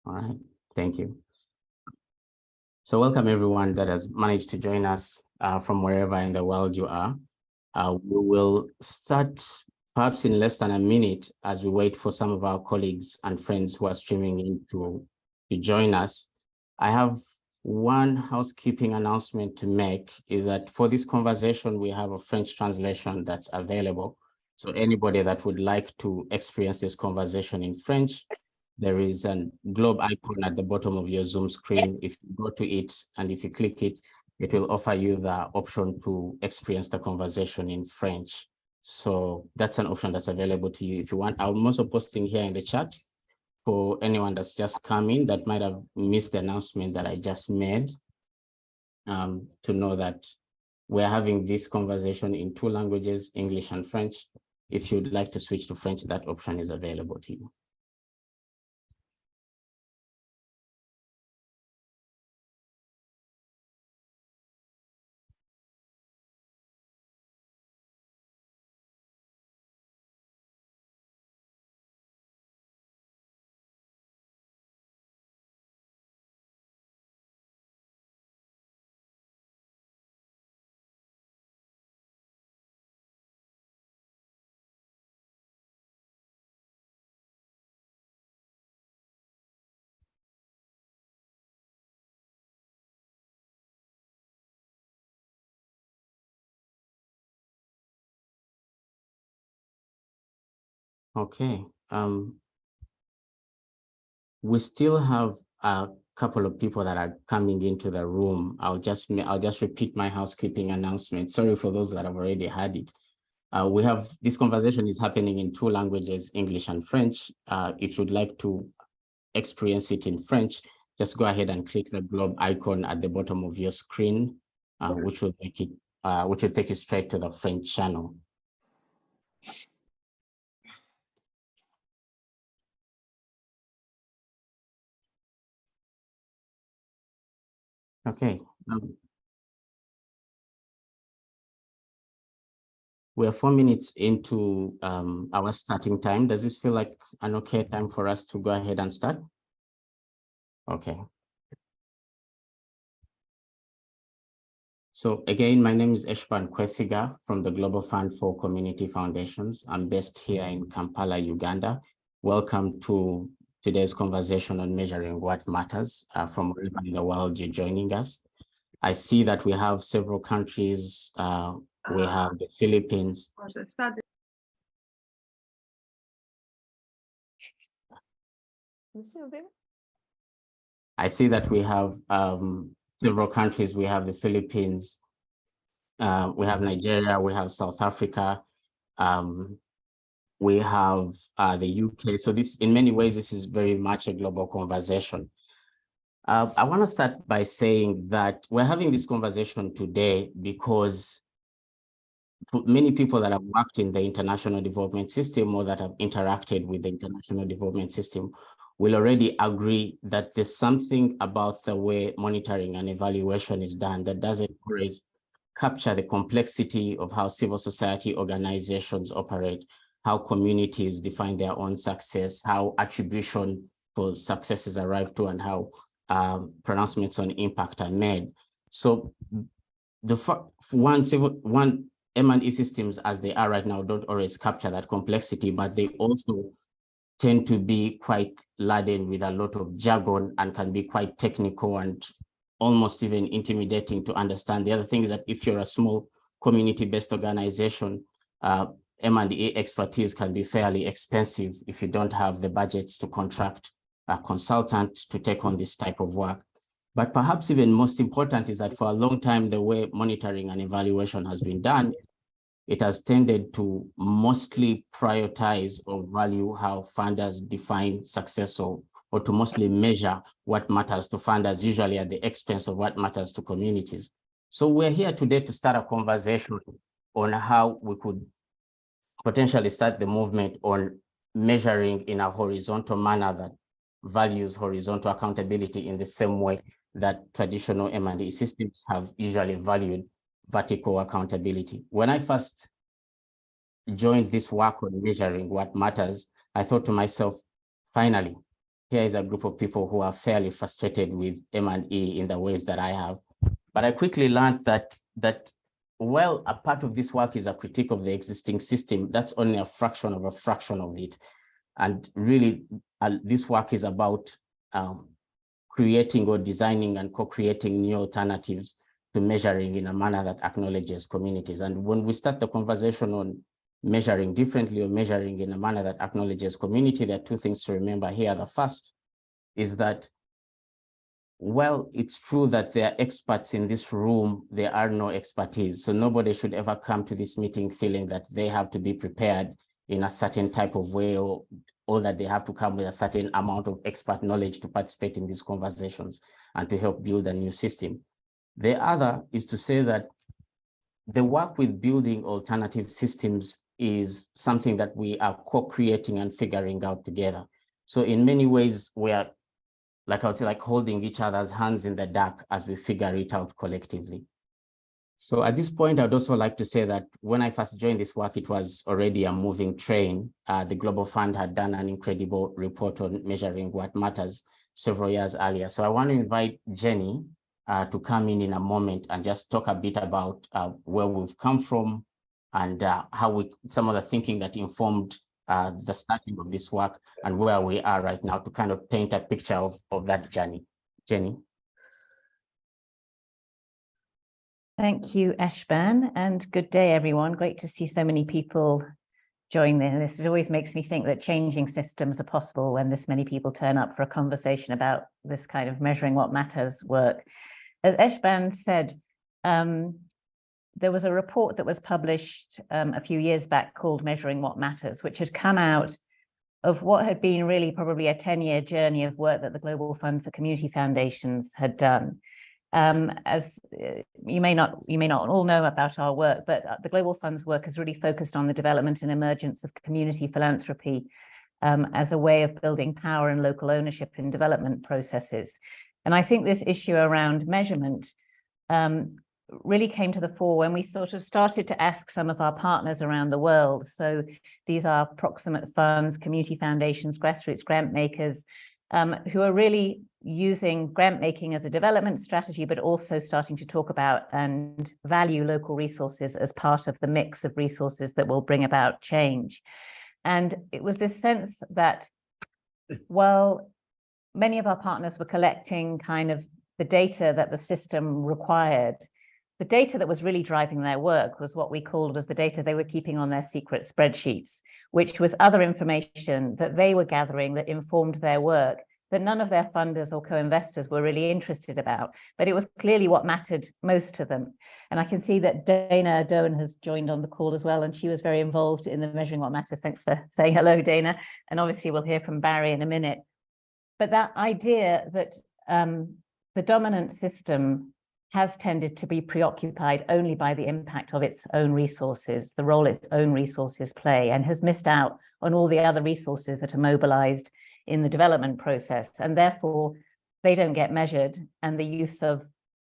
All right, thank you. So welcome everyone that has managed to join us from wherever in the world you are. We will start perhaps in less than a minute as we wait for some of our colleagues and friends who are streaming in to join us. I have one housekeeping announcement to make, is that for this conversation, we have a French translation that's available. So anybody that would like to experience this conversation in French, there is a globe icon at the bottom of your Zoom screen. If you go to it and if you click it, it will offer you the option to experience the conversation in French. So that's an option that's available to you if you want. I'm also posting here in the chat for anyone that's just come in that might have missed the announcement that I just made, to know that we're having this conversation in two languages, English and French. If you'd like to switch to French, that option is available to you. Okay. We still have a couple of people that are coming into the room. I'll just repeat my housekeeping announcement. Sorry for those that have already had it. We have, this conversation is happening in two languages, English and French. If you'd like to experience it in French, just go ahead and click the globe icon at the bottom of your screen, which will take you straight to the French channel. Okay. We're 4 minutes into our starting time. Does this feel like an okay time for us to go ahead and start? Okay. So again, my name is Eshban Kwesiga from the Global Fund for Community Foundations. I'm based here in Kampala, Uganda. Welcome to today's conversation on measuring what matters from wherever in the world you're joining us. I see that we have several countries. We have the Philippines. I see that we have several countries. We have the Philippines, we have Nigeria, we have South Africa, we have the UK. So this, in many ways, this is very much a global conversation. I want to start by saying that we're having this conversation today because many people that have worked in the international development system or that have interacted with the international development system will already agree that there's something about the way monitoring and evaluation is done that doesn't always capture the complexity of how civil society organizations operate, how communities define their own success, how attribution for success is arrived to, and how pronouncements on impact are made. So the one M&E systems as they are right now don't always capture that complexity, but they also tend to be quite laden with a lot of jargon and can be quite technical and almost even intimidating to understand. The other thing is that if you're a small community-based organization, M&E expertise can be fairly expensive if you don't have the budgets to contract a consultant to take on this type of work. But perhaps even most important is that for a long time, the way monitoring and evaluation has been done, it has tended to mostly prioritize or value how funders define success, or to mostly measure what matters to funders, usually at the expense of what matters to communities. So we're here today to start a conversation on how we could potentially start the movement on measuring in a horizontal manner that values horizontal accountability in the same way that traditional M&E systems have usually valued vertical accountability. When I first joined this work on measuring what matters, I thought to myself, finally, here is a group of people who are fairly frustrated with M&E in the ways that I have. But I quickly learned that well, a part of this work is a critique of the existing system. That's only a fraction of it. And really, this work is about creating or designing and co-creating new alternatives to measuring in a manner that acknowledges communities. And when we start the conversation on measuring differently or measuring in a manner that acknowledges community, there are two things to remember here. The first is that, well, it's true that there are experts in this room, there are no expertise. So nobody should ever come to this meeting feeling that they have to be prepared in a certain type of way, or that they have to come with a certain amount of expert knowledge to participate in these conversations and to help build a new system. The other is to say that the work with building alternative systems is something that we are co-creating and figuring out together. So in many ways, we are, like I would say, like holding each other's hands in the dark as we figure it out collectively. So at this point, I'd also like to say that when I first joined this work, it was already a moving train. The Global Fund had done an incredible report on measuring what matters several years earlier. So I want to invite Jenny to come in a moment and just talk a bit about where we've come from and how some of the thinking that informed the starting of this work and where we are right now, to kind of paint a picture of that journey. Jenny. Thank you, Eshban, and good day, everyone. Great to see so many people join this. It always makes me think that changing systems are possible when this many people turn up for a conversation about this kind of measuring what matters work. As Eshban said, there was a report that was published a few years back called Measuring What Matters, which had come out of what had been really probably a 10-year journey of work that the Global Fund for Community Foundations had done. As you may not all know about our work, but the Global Fund's work has really focused on the development and emergence of community philanthropy as a way of building power and local ownership in development processes. And I think this issue around measurement really came to the fore when we sort of started to ask some of our partners around the world. So these are proximate funds, community foundations, grassroots grant makers, who are really using grant making as a development strategy, but also starting to talk about and value local resources as part of the mix of resources that will bring about change. And it was this sense that, while many of our partners were collecting kind of the data that the system required, the data that was really driving their work was what we called as the data they were keeping on their secret spreadsheets, which was other information that they were gathering that informed their work that none of their funders or co-investors were really interested about, but it was clearly what mattered most to them. And I can see that Dana Doan has joined on the call as well, and she was very involved in the Measuring What Matters. Thanks for saying hello, Dana. And obviously we'll hear from Barry in a minute. But that idea that the dominant system has tended to be preoccupied only by the impact of its own resources, the role its own resources play, and has missed out on all the other resources that are mobilized in the development process. And therefore, they don't get measured, and the use of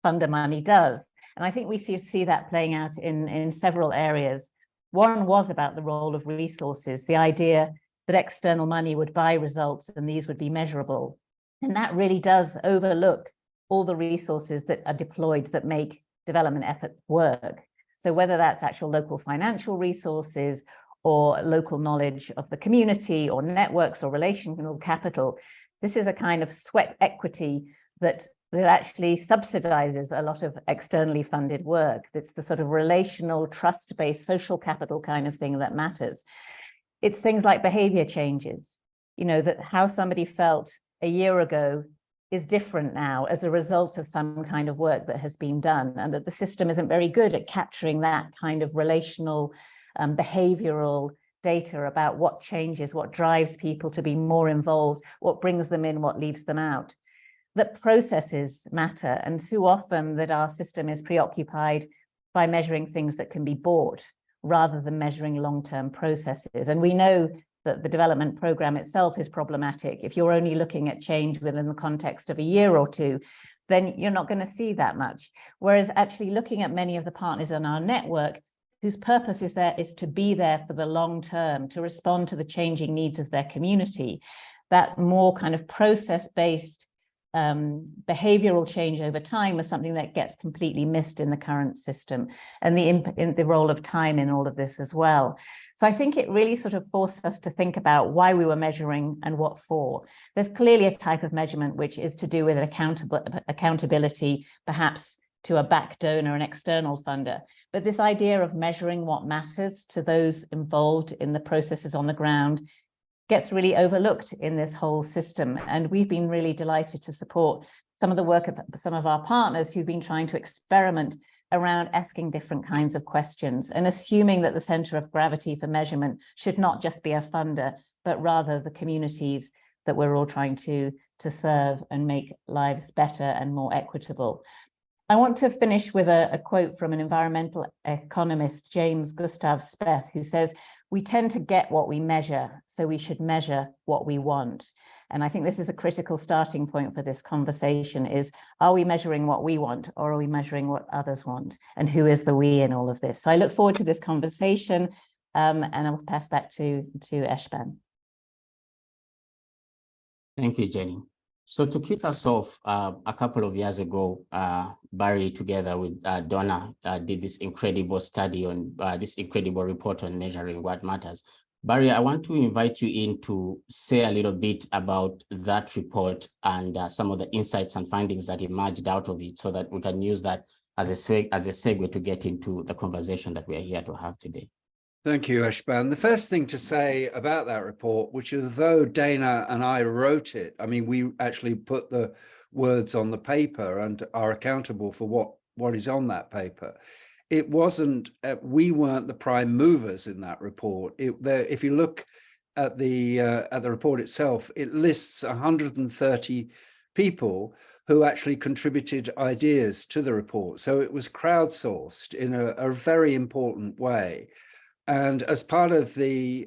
funder money does. And I think we see that playing out in several areas. One was about the role of resources, the idea that external money would buy results and these would be measurable. And that really does overlook all the resources that are deployed that make development effort work. So whether that's actual local financial resources or local knowledge of the community or networks or relational capital, this is a kind of sweat equity that actually subsidizes a lot of externally funded work. It's the sort of relational, trust-based social capital kind of thing that matters. It's things like behavior changes, that how somebody felt a year ago is different now as a result of some kind of work that has been done, and that the system isn't very good at capturing that kind of relational, behavioral data about what changes, what drives people to be more involved, what brings them in, what leaves them out. That processes matter, and too often that our system is preoccupied by measuring things that can be bought rather than measuring long-term processes. And we know that the development program itself is problematic. If you're only looking at change within the context of a year or two, then you're not going to see that much. Whereas actually looking at many of the partners in our network whose purpose is to be there for the long term, to respond to the changing needs of their community. That more kind of process-based behavioral change over time was something that gets completely missed in the current system, and the role of time in all of this as well. So I think it really sort of forced us to think about why we were measuring and what for. There's clearly a type of measurement which is to do with accountability, perhaps to a back donor, an external funder. But this idea of measuring what matters to those involved in the processes on the ground gets really overlooked in this whole system. And we've been really delighted to support some of the work of some of our partners who've been trying to experiment around asking different kinds of questions and assuming that the center of gravity for measurement should not just be a funder, but rather the communities that we're all trying to serve and make lives better and more equitable. I want to finish with a quote from an environmental economist, James Gustav Speth, who says, "We tend to get what we measure, so we should measure what we want." And I think this is a critical starting point for this conversation is, are we measuring what we want, or are we measuring what others want? And who is the we in all of this? So I look forward to this conversation, and I'll pass back to Eshban. Thank you, Jenny. So to kick us off, a couple of years ago, Barry, together with Donna, did this incredible study on this incredible report on measuring what matters. Barry, I want to invite you in to say a little bit about that report and some of the insights and findings that emerged out of it, so that we can use that as a segue to get into the conversation that we are here to have today. Thank you, Eshban. The first thing to say about that report, which is though Dana and I wrote it, I mean, we actually put the words on the paper and are accountable for what is on that paper. It wasn't, we weren't the prime movers in that report. If you look at the report itself, it lists 130 people who actually contributed ideas to the report. So it was crowdsourced in a very important way. And as part of the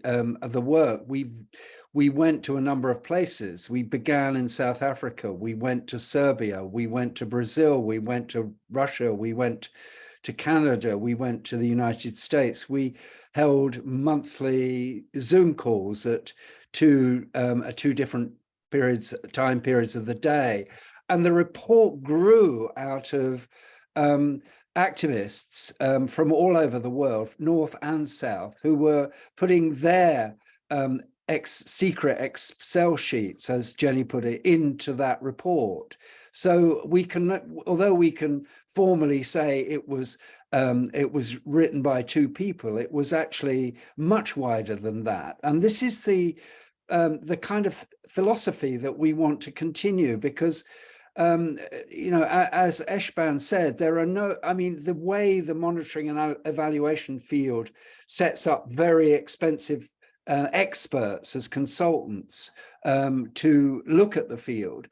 work, we went to a number of places. We began in South Africa. We went to Serbia. We went to Brazil. We went to Russia. We went to Canada. We went to the United States. We held monthly Zoom calls at two different time periods of the day. And the report grew out of activists from all over the world, North and South, who were putting their secret Excel sheets, as Jenny put it, into that report. So we can, although we can formally say it was written by two people, it was actually much wider than that. And this is the kind of philosophy that we want to continue, because you know, as Eshban said, there are no, I mean, the way the monitoring and evaluation field sets up very expensive experts as consultants to look at the field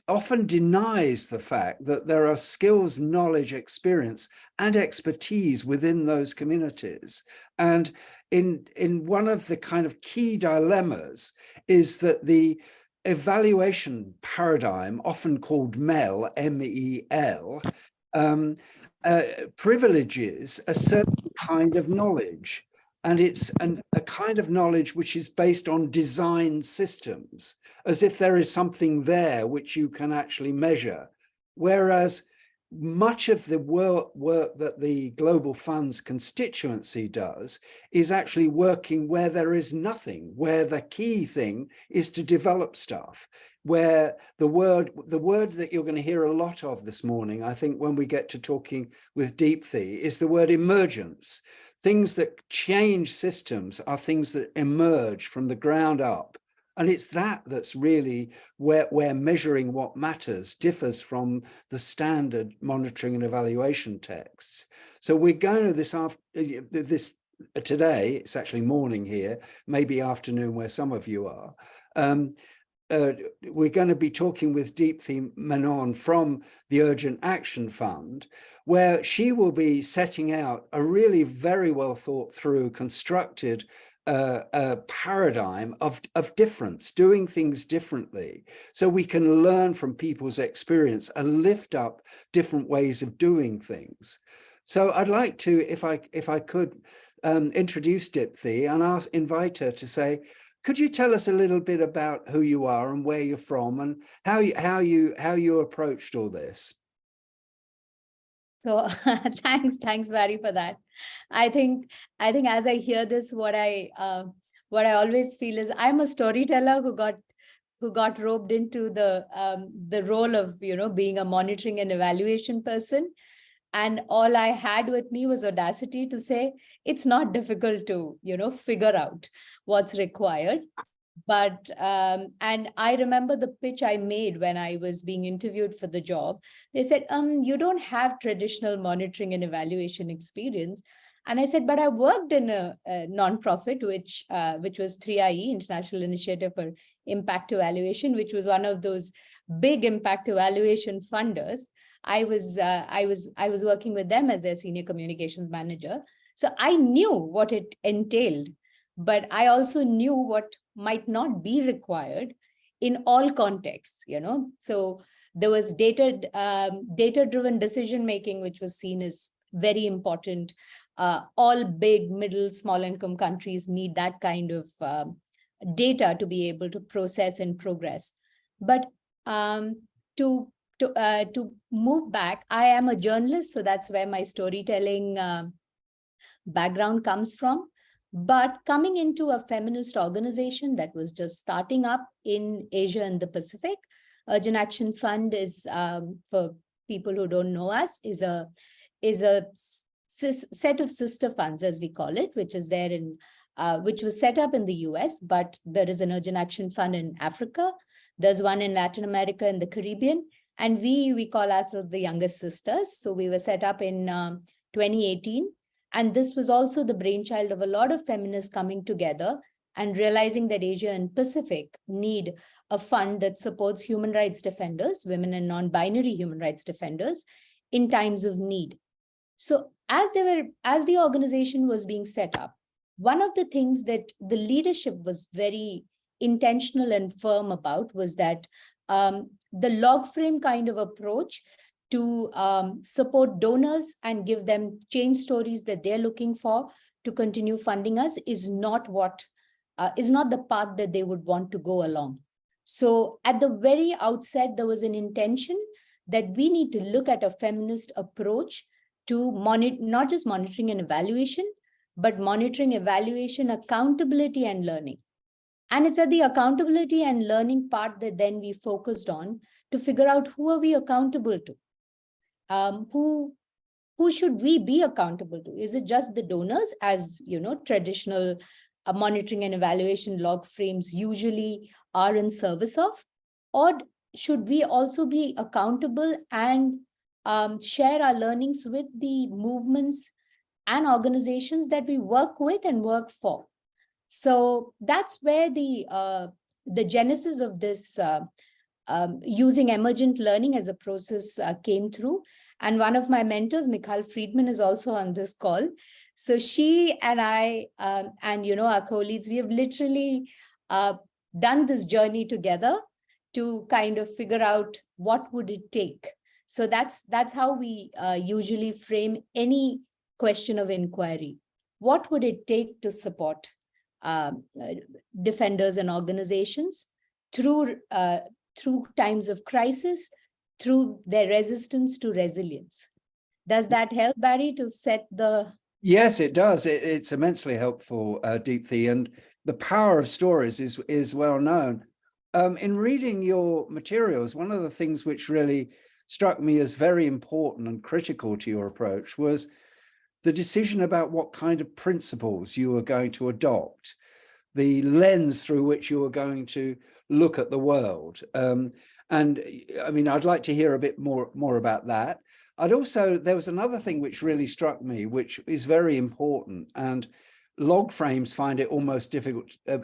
often denies the fact that there are skills, knowledge, experience, and expertise within those communities. And in one of the kind of key dilemmas is that the evaluation paradigm, often called MEL, M-E-L, privileges a certain kind of knowledge. And it's a kind of knowledge which is based on design systems, as if there is something there which you can actually measure. Whereas much of the work that the Global Fund's constituency does is actually working where there is nothing, where the key thing is to develop stuff, where the word that you're going to hear a lot of this morning, I think when we get to talking with Deepthi, is the word emergence. Things that change systems are things that emerge from the ground up. And it's that's really where measuring what matters differs from the standard monitoring and evaluation texts. So we're going to today, it's actually morning here, maybe afternoon where some of you are. We're going to be talking with Deepthi Menon from the Urgent Action Fund, where she will be setting out a really very well thought through, constructed paradigm of difference, doing things differently, so we can learn from people's experience and lift up different ways of doing things. So I'd like to, if I could, introduce Dipthi and invite her to say, could you tell us a little bit about who you are and where you're from and how you approached all this? So thanks, Barry, for that. I think as I hear this, what I always feel is I'm a storyteller who got roped into the role of being a monitoring and evaluation person. And all I had with me was audacity to say, it's not difficult to, figure out what's required. But, and I remember the pitch I made when I was being interviewed for the job. They said, you don't have traditional monitoring and evaluation experience. And I said, but I worked in a nonprofit, which was 3IE, International Initiative for Impact Evaluation, which was one of those big impact evaluation funders. I was working with them as their senior communications manager. So I knew what it entailed, but I also knew what might not be required in all contexts, So there was data-driven decision-making, which was seen as very important. All big, middle, small income countries need that kind of data to be able to process and progress. But to move back, I am a journalist, so that's where my storytelling background comes from. But coming into a feminist organization that was just starting up in Asia and the Pacific, Urgent Action Fund is, for people who don't know us, is a set of sister funds, as we call it, which is there in, which was set up in the US, but there is an Urgent Action Fund in Africa. There's one in Latin America and the Caribbean. And we call ourselves the youngest sisters. So we were set up in 2018. And this was also the brainchild of a lot of feminists coming together and realizing that Asia and Pacific need a fund that supports human rights defenders, women and non-binary human rights defenders, in times of need. So as the organization was being set up, one of the things that the leadership was very intentional and firm about was that the log frame kind of approach to support donors and give them change stories that they're looking for to continue funding us is not the path that they would want to go along. So at the very outset, there was an intention that we need to look at a feminist approach to not just monitoring and evaluation, but monitoring, evaluation, accountability, and learning. And it's at the accountability and learning part that then we focused on to figure out who are we accountable to? Who should we be accountable to? Is it just the donors, as traditional monitoring and evaluation log frames usually are in service of? Or should we also be accountable and share our learnings with the movements and organizations that we work with and work for? So that's where the genesis of this using emergent learning as a process came through. And one of my mentors, Michal Friedman, is also on this call. So she and I and our co-leads, we have literally done this journey together to kind of figure out what would it take. So that's how we usually frame any question of inquiry. What would it take to support defenders and organizations through times of crisis, through their resistance to resilience? Does that help, Barry, to set the... Yes, it does. It's immensely helpful, Deepthi, and the power of stories is well known. In reading your materials, one of the things which really struck me as very important and critical to your approach was the decision about what kind of principles you were going to adopt, the lens through which you were going to look at the world. And I mean, I'd like to hear a bit more about that. There was another thing which really struck me, which is very important, and log frames find it almost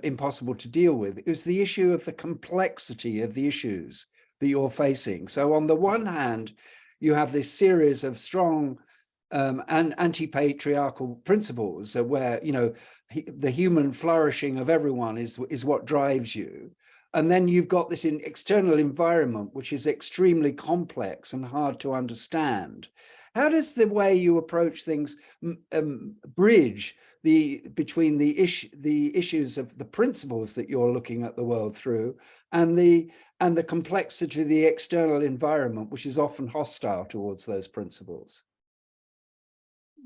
impossible to deal with, is the issue of the complexity of the issues that you're facing. So on the one hand, you have this series of strong and anti-patriarchal principles where, the human flourishing of everyone is what drives you. And then you've got this external environment, which is extremely complex and hard to understand. how does the way you approach things bridge between the issues of the principles that you're looking at the world through and the complexity of the external environment, which is often hostile towards those principles?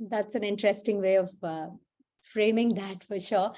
That's an interesting way of framing that, for sure.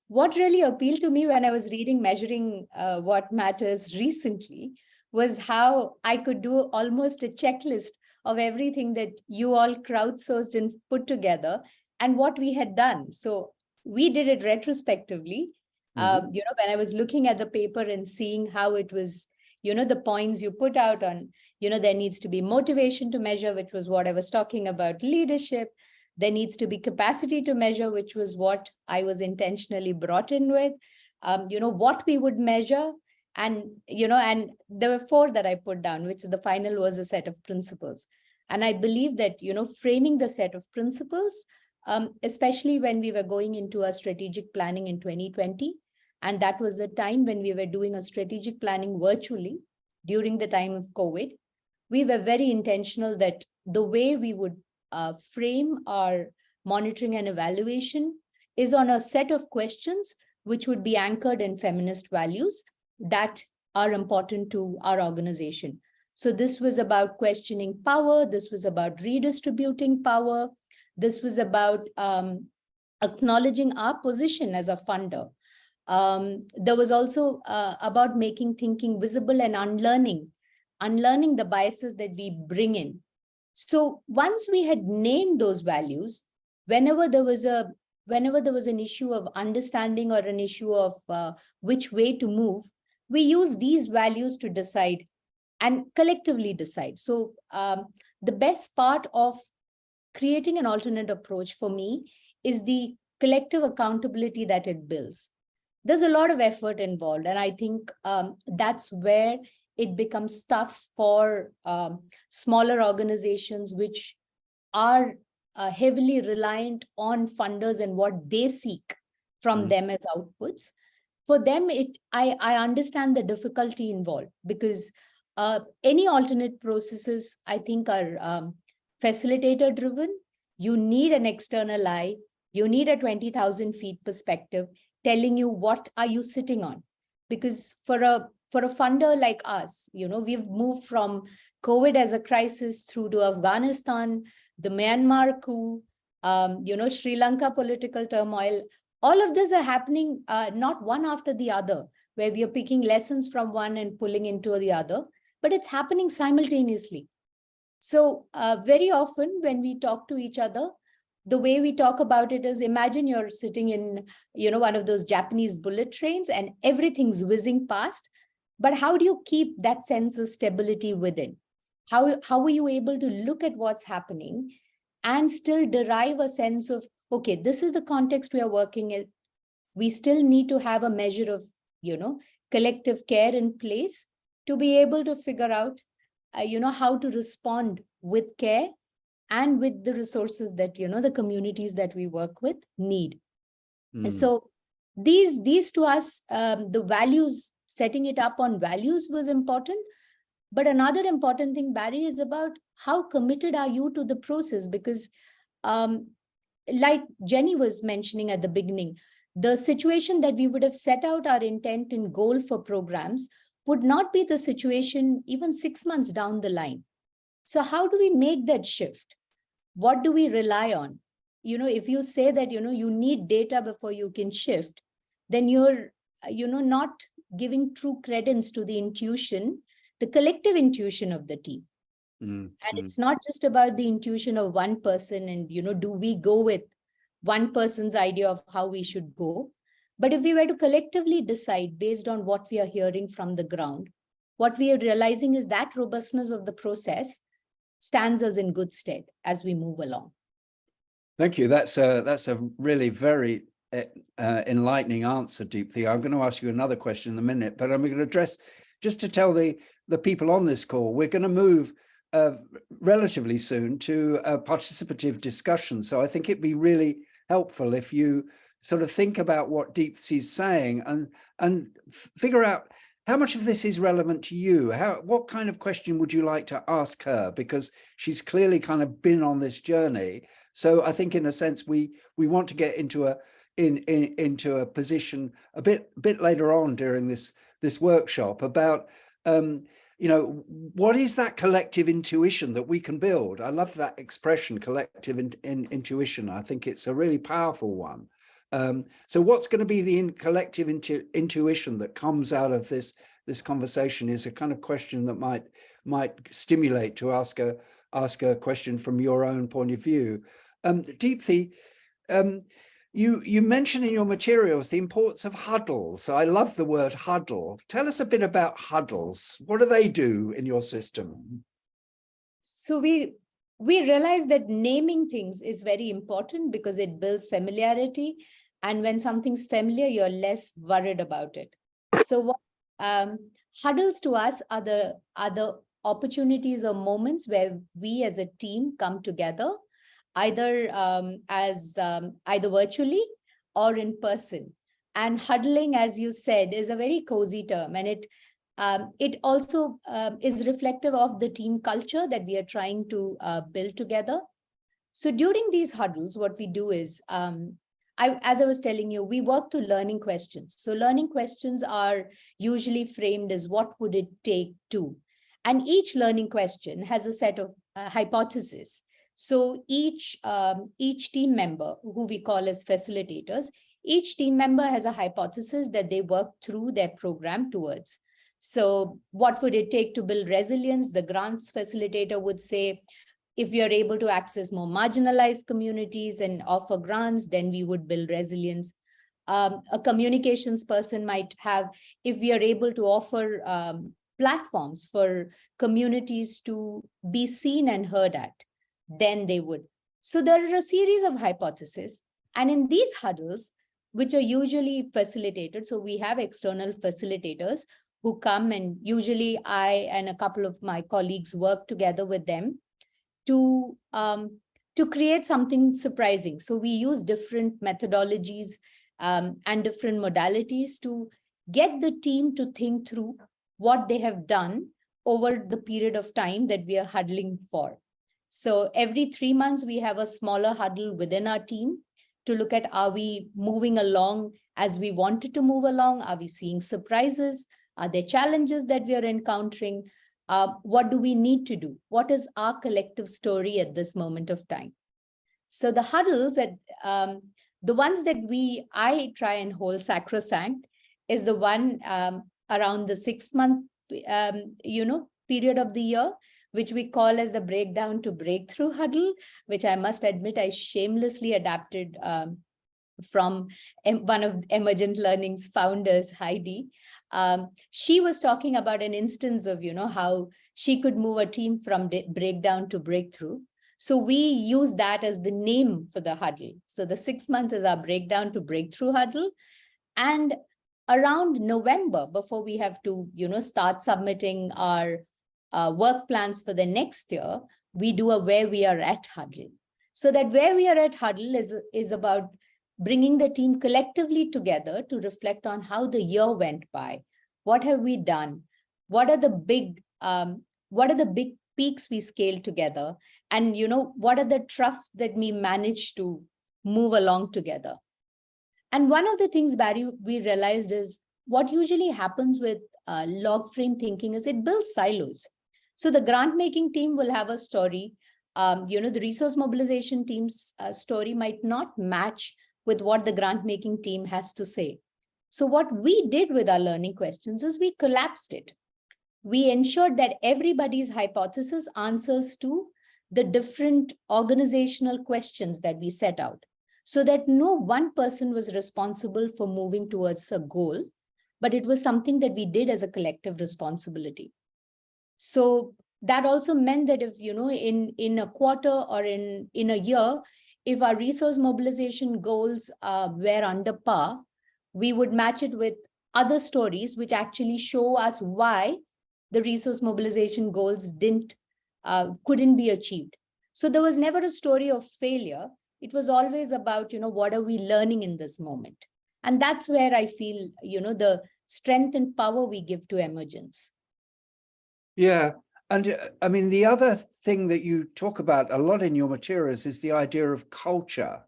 What really appealed to me when I was reading Measuring What Matters recently was how I could do almost a checklist of everything that you all crowdsourced and put together and what we had done. So we did it retrospectively. Mm-hmm. When I was looking at the paper and seeing how it was, the points you put out on, there needs to be motivation to measure, which was what I was talking about, leadership. There needs to be capacity to measure, which was what I was intentionally brought in with, what we would measure. And there were 4 that I put down, which the final was a set of principles. And I believe that, framing the set of principles, especially when we were going into a strategic planning in 2020, and that was the time when we were doing a strategic planning virtually during the time of COVID, we were very intentional that the way we would frame our monitoring and evaluation is on a set of questions which would be anchored in feminist values that are important to our organization. So this was about questioning power. This was about redistributing power. This was about acknowledging our position as a funder. There was also about making thinking visible and unlearning the biases that we bring in. So once we had named those values, whenever there was an issue of understanding or an issue of which way to move, we use these values to decide and collectively decide. So the best part of creating an alternate approach for me is the collective accountability that it builds. There's a lot of effort involved, and I think that's where it becomes tough for smaller organizations which are heavily reliant on funders and what they seek from them as outputs. For them, I understand the difficulty involved, because any alternate processes, I think, are facilitator driven. You need an external eye. You need a 20,000 feet perspective telling you what are you sitting on. Because for a funder like us, we've moved from COVID as a crisis through to Afghanistan, the Myanmar coup, Sri Lanka political turmoil. All of this are happening not one after the other, where we are picking lessons from one and pulling into the other, but it's happening simultaneously. So very often when we talk to each other, the way we talk about it is, imagine you're sitting in, one of those Japanese bullet trains and everything's whizzing past. But how do you keep that sense of stability within? How are you able to look at what's happening and still derive a sense of, okay, this is the context we are working in. We still need to have a measure of, collective care in place to be able to figure out, how to respond with care and with the resources that, the communities that we work with need. So these to us, the values, setting it up on values was important. But another important thing, Barry, is about how committed are you to the process? Because like Jenny was mentioning at the beginning, the situation that we would have set out our intent and goal for programs would not be the situation even 6 months down the line. So how do we make that shift? What do we rely on? If you say that, you need data before you can shift, then you're, not giving true credence to the intuition, the collective intuition of the team. And it's not just about the intuition of one person and, do we go with one person's idea of how we should go? But if we were to collectively decide based on what we are hearing from the ground, what we are realizing is that robustness of the process stands us in good stead as we move along. Thank you. That's a really very enlightening answer, Deepthi. I'm going to ask you another question in a minute, but I'm going to address, just to tell the people on this call, we're going to move relatively soon to a participative discussion. So I think it'd be really helpful if you sort of think about what Deepthi's saying and figure out how much of this is relevant to you? What kind of question would you like to ask her? Because she's clearly kind of been on this journey. So I think in a sense, we want to get into a position a bit later on during this workshop about, what is that collective intuition that we can build? I love that expression, collective intuition. I think it's a really powerful one. So what's going to be the collective intuition that comes out of this conversation is a kind of question that might stimulate to ask a question from your own point of view. Deepthi, you mention in your materials the importance of huddles. So I love the word huddle. Tell us a bit about huddles. What do they do in your system? So we realize that naming things is very important because it builds familiarity. And when something's familiar, you're less worried about it. So what huddles to us are the opportunities or moments where we as a team come together, either virtually or in person. And huddling, as you said, is a very cozy term, and it also is reflective of the team culture that we are trying to build together. So during these huddles, what we do is, as I was telling you, we work to learning questions. So learning questions are usually framed as what would it take to, and each learning question has a set of hypotheses. So each team member, who we call as facilitators, each team member has a hypothesis that they work through their program towards. So what would it take to build resilience? The grants facilitator would say, if we are able to access more marginalized communities and offer grants, then we would build resilience. A communications person might have, if we are able to offer platforms for communities to be seen and heard at, then they would. So there are a series of hypotheses. And in these huddles, which are usually facilitated, so we have external facilitators who come, and usually I and a couple of my colleagues work together with them to create something surprising. So we use different methodologies and different modalities to get the team to think through what they have done over the period of time that we are huddling for. So every 3 months, we have a smaller huddle within our team to look at, are we moving along as we wanted to move along? Are we seeing surprises? Are there challenges that we are encountering? What do we need to do? What is our collective story at this moment of time? So the huddles, the ones that I try and hold sacrosanct is the one around the 6 month period of the year, which we call as the breakdown to breakthrough huddle, which I must admit I shamelessly adapted from one of Emergent Learning's founders, Heidi. She was talking about an instance of, how she could move a team from breakdown to breakthrough. So we use that as the name for the huddle. So the 6 month is our breakdown to breakthrough huddle. And around November, before we have to, start submitting our work plans for the next year, we do a where we are at huddle. So that where we are at huddle is about bringing the team collectively together to reflect on how the year went by. What have we done? What are the big peaks we scaled together? And what are the troughs that we managed to move along together? And one of the things, Barry, we realized is what usually happens with log frame thinking is it builds silos. So the grant making team will have a story. The resource mobilization team's story might not match with what the grant making team has to say. So what we did with our learning questions is we collapsed it. We ensured that everybody's hypothesis answers to the different organizational questions that we set out, so that no one person was responsible for moving towards a goal, but it was something that we did as a collective responsibility. So that also meant that if, in a quarter or in a year, if our resource mobilization goals were under par, we would match it with other stories which actually show us why the resource mobilization goals couldn't be achieved. So there was never a story of failure. It was always about, what are we learning in this moment? And that's where I feel, the strength and power we give to emergence. Yeah. And I mean, the other thing that you talk about a lot in your materials is the idea of culture,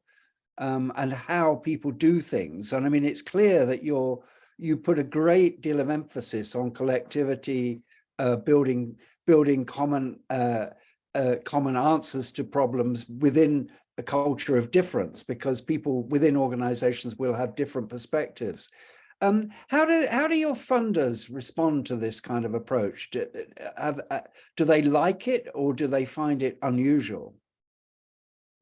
and how people do things. And I mean, it's clear that you put a great deal of emphasis on collectivity, building common answers to problems within a culture of difference, because people within organizations will have different perspectives. How do your funders respond to this kind of approach? Do they like it, or do they find it unusual?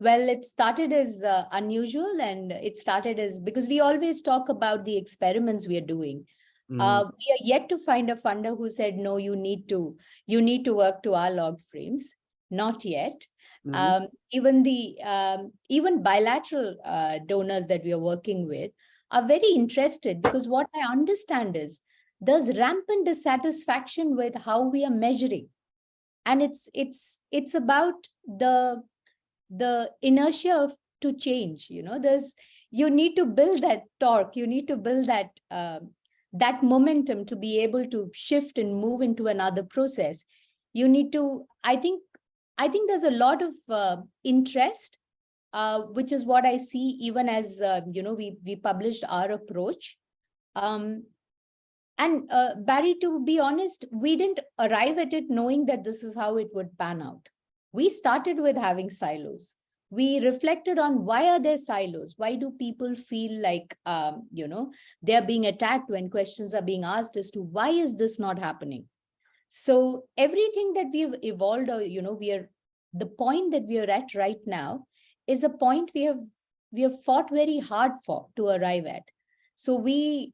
Well, it started as unusual, and it started as, because we always talk about the experiments we are doing. We are yet to find a funder who said, no, you need to work to our log frames. Not yet. Even bilateral donors that we are working with are very interested, because what I understand is there's rampant dissatisfaction with how we are measuring. And it's about the inertia to change. You need to build that torque, you need to build that momentum to be able to shift and move into another process. You need to, I think there's a lot of interest, which is what I see even as, we published our approach. And Barry, to be honest, we didn't arrive at it knowing that this is how it would pan out. We started with having silos. We reflected on, why are there silos? Why do people feel like, they're being attacked when questions are being asked as to why is this not happening? So everything that we've evolved, or, the point that we are at right now is a point we have fought very hard to arrive at. So we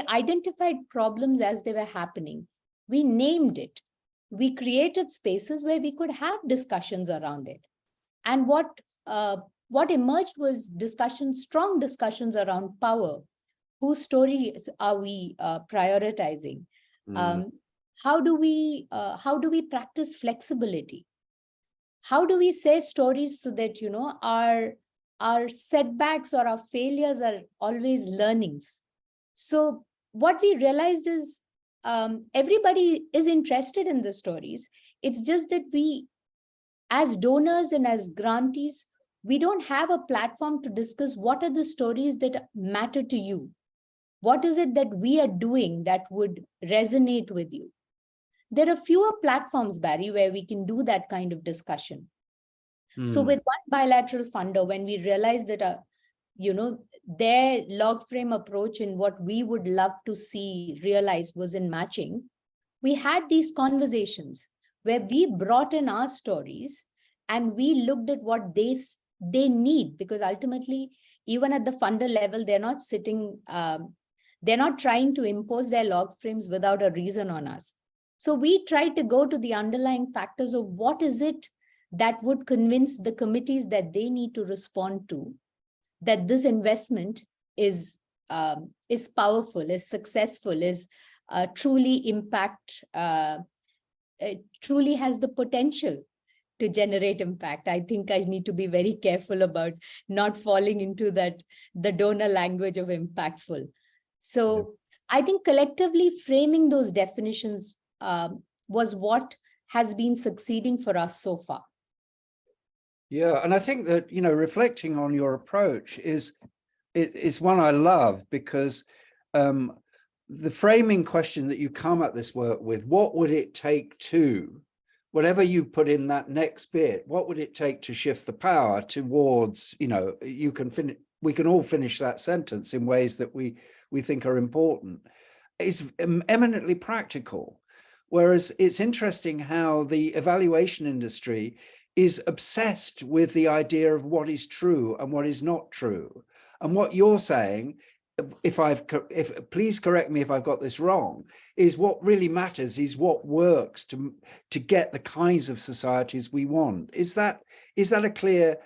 identified problems as they were happening. We named it. We created spaces where we could have discussions around it. And what emerged was strong discussions around power. Whose stories are we prioritizing? How do we practice flexibility? How do we say stories so that, our setbacks or our failures are always learnings? So what we realized is, everybody is interested in the stories. It's just that we, as donors and as grantees, we don't have a platform to discuss what are the stories that matter to you. What is it that we are doing that would resonate with you? There are fewer platforms, Barry, where we can do that kind of discussion. So with one bilateral funder, when we realized that, their log frame approach and what we would love to see realized was in matching, we had these conversations where we brought in our stories and we looked at what they need, because ultimately, even at the funder level, they're not sitting, they're not trying to impose their log frames without a reason on us. So we tried to go to the underlying factors of what is it that would convince the committees that they need to respond to, that this investment is powerful, is successful, is truly truly has the potential to generate impact. I think I need to be very careful about not falling into the donor language of impactful. So I think collectively framing those definitions was what has been succeeding for us so far. Yeah, and I think that, reflecting on your approach is one I love, because the framing question that you come at this work with, what would it take to, whatever you put in that next bit, what would it take to shift the power towards, we can all finish that sentence in ways that we think are important, is eminently practical. Whereas it's interesting how the evaluation industry is obsessed with the idea of what is true and what is not true. And what you're saying, please correct me if I've got this wrong, is what really matters is what works to get the kinds of societies we want. Is that a clear,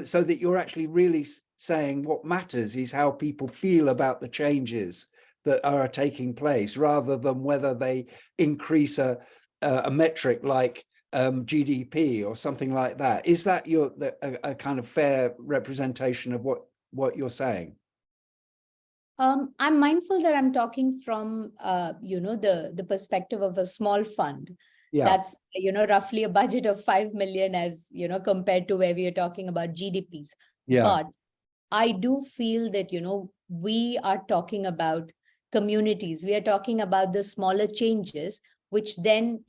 so that you're actually really saying what matters is how people feel about the changes that are taking place, rather than whether they increase a metric like GDP or something like that? Is that a kind of fair representation of what you're saying? I'm mindful that I'm talking from, the perspective of a small fund. Yeah. That's, roughly a budget of 5 million as, compared to where we are talking about GDPs. Yeah. But I do feel that, we are talking about communities. We are talking about the smaller changes, which then,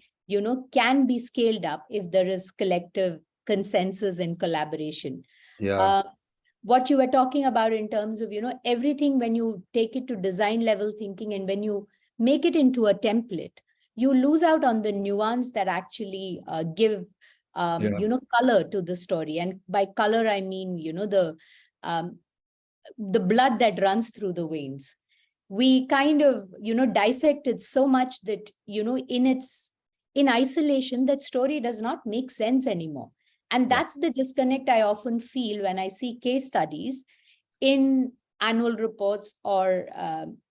can be scaled up if there is collective consensus and collaboration. Yeah. What you were talking about in terms of, everything, when you take it to design level thinking and when you make it into a template, you lose out on the nuance that actually give, color to the story. And by color, I mean, the blood that runs through the veins. We kind of, dissect it so much that, in isolation, that story does not make sense anymore. And that's the disconnect I often feel when I see case studies in annual reports or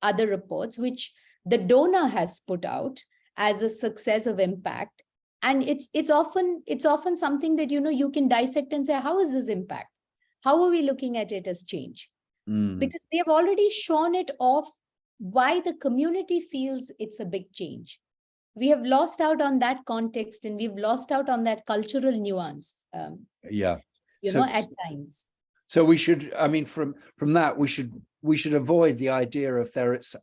other reports, which the donor has put out as a success of impact. And it's often something that, you can dissect and say, how is this impact? How are we looking at it as change? Because they have already shown it off why the community feels it's a big change. We have lost out on that context and we've lost out on that cultural nuance. At times. So we should, I mean, from that, we should avoid the idea of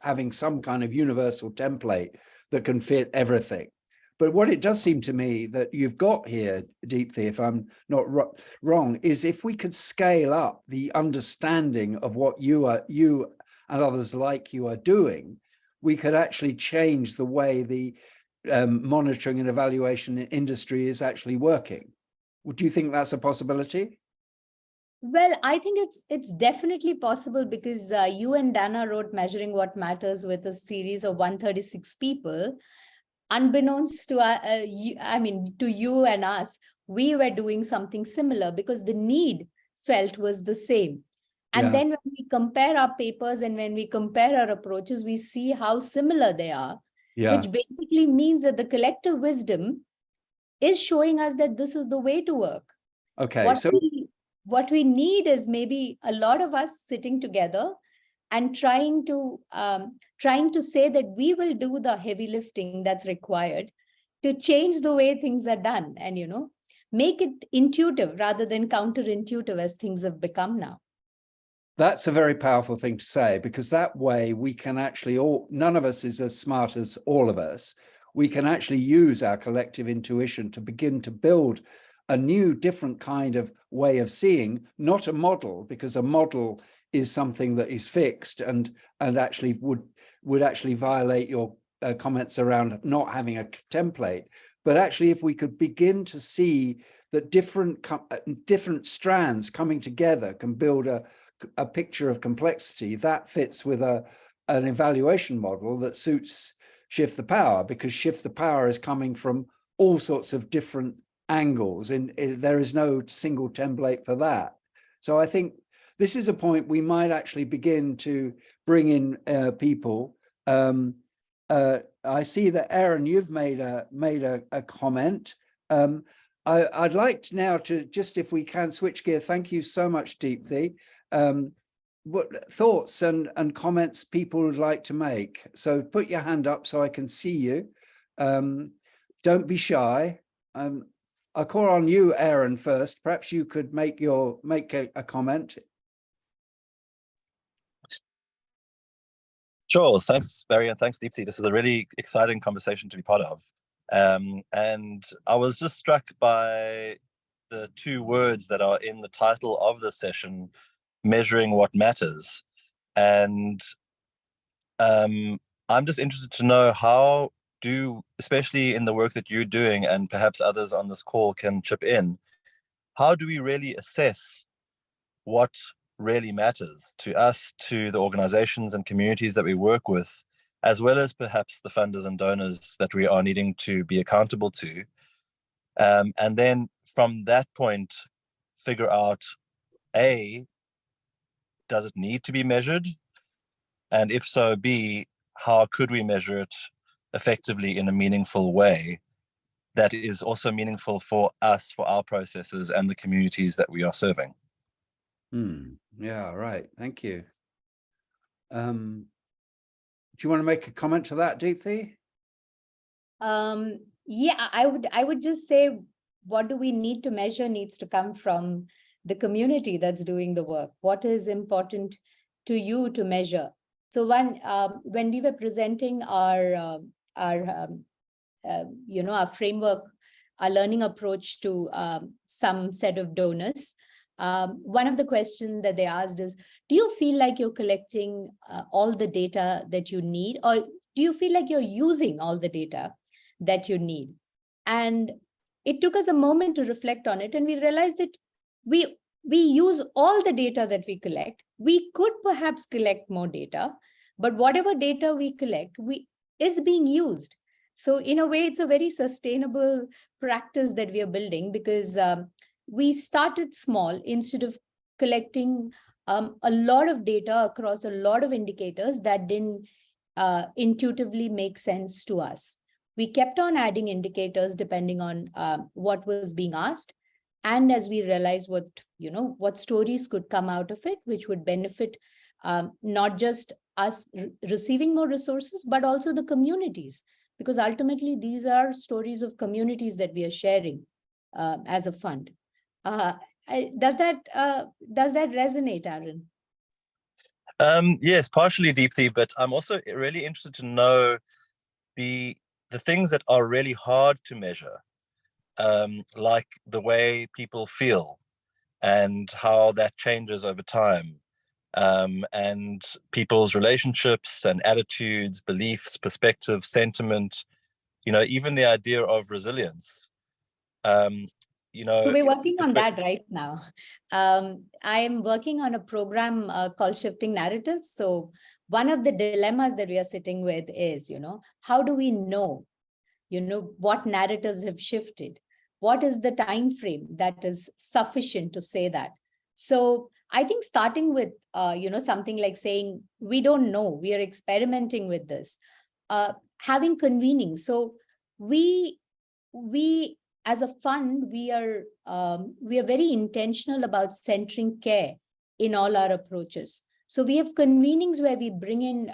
having some kind of universal template that can fit everything. But what it does seem to me that you've got here, Deepthi, if I'm not wrong, is if we could scale up the understanding of what you and others like you are doing, we could actually change the way the monitoring and evaluation industry is actually working. Do you think that's a possibility? Well, I think it's definitely possible because you and Dana wrote Measuring What Matters with a series of 136 people. Unbeknownst to to you and us, we were doing something similar because the need felt was the same. And then when we compare our papers and when we compare our approaches, we see how similar they are, which basically means that the collective wisdom is showing us that this is the way to work. Okay. What we need is maybe a lot of us sitting together and trying to say that we will do the heavy lifting that's required to change the way things are done and, make it intuitive rather than counterintuitive as things have become now. That's a very powerful thing to say, because that way we can actually none of us is as smart as all of us. We can actually use our collective intuition to begin to build a new, different kind of way of seeing, not a model, because a model is something that is fixed and actually would actually violate your comments around not having a template. But actually, if we could begin to see that different strands coming together can build a picture of complexity that fits with an evaluation model that suits Shift the Power, because Shift the Power is coming from all sorts of different angles, and there is no single template for that. So I think this is a point we might actually begin to bring in people. I see that Aaron, you've made a comment. I'd like to now to just, if we can, switch gear. Thank you so much, Deepthi. What thoughts and comments people would like to make? So put your hand up so I can see you. Don't be shy. I'll call on you, Aaron, first. Perhaps you could make a comment. Sure. Thanks, Barry, and thanks, Deepthi. This is a really exciting conversation to be part of. And I was just struck by the two words that are in the title of the session, Measuring What Matters. And I'm just interested to know how especially in the work that you're doing, and perhaps others on this call can chip in, how do we really assess what really matters to us, to the organizations and communities that we work with, as well as perhaps the funders and donors that we are needing to be accountable to? And then from that point, figure out, A, does it need to be measured? And if so, B, how could we measure it effectively in a meaningful way that is also meaningful for us, for our processes and the communities that we are serving? Yeah, right. Thank you. Do you want to make a comment to that, Deepthi? Yeah, I would just say, what do we need to measure needs to come from the community that's doing the work. What is important to you to measure? So when we were presenting our our framework, our learning approach to some set of donors, one of the questions that they asked is, do you feel like you're collecting all the data that you need, or do you feel like you're using all the data that you need? And it took us a moment to reflect on it, and we realized that we use all the data that we collect. We could perhaps collect more data, but whatever data we collect is being used. So in a way, it's a very sustainable practice that we are building, because we started small. Instead of collecting a lot of data across a lot of indicators that didn't intuitively make sense to us, we kept on adding indicators depending on what was being asked. And as we realized what stories could come out of it, which would benefit not just us receiving more resources, but also the communities, because ultimately these are stories of communities that we are sharing as a fund. Does that resonate, Aaron? Yes, partially, Deepthi, but I'm also really interested to know the things that are really hard to measure, like the way people feel and how that changes over time, and people's relationships and attitudes, beliefs, perspectives, sentiment, even the idea of resilience. So we're working on that right now. I'm working on a program called Shifting Narratives. So one of the dilemmas that we are sitting with is, how do we know, what narratives have shifted? What is the time frame that is sufficient to say that? So I think starting with, something like saying, we don't know, we are experimenting with this, having convening. So we as a fund, we are very intentional about centering care in all our approaches. So we have convenings where we bring in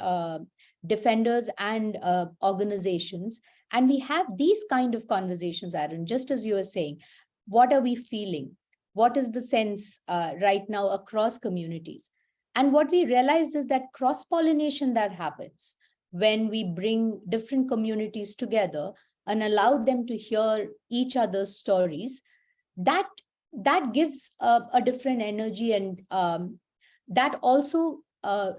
defenders and organizations, and we have these kind of conversations, Aaron, just as you were saying. What are we feeling? What is the sense right now across communities? And what we realized is that cross-pollination that happens when we bring different communities together and allow them to hear each other's stories, that gives a different energy, and that also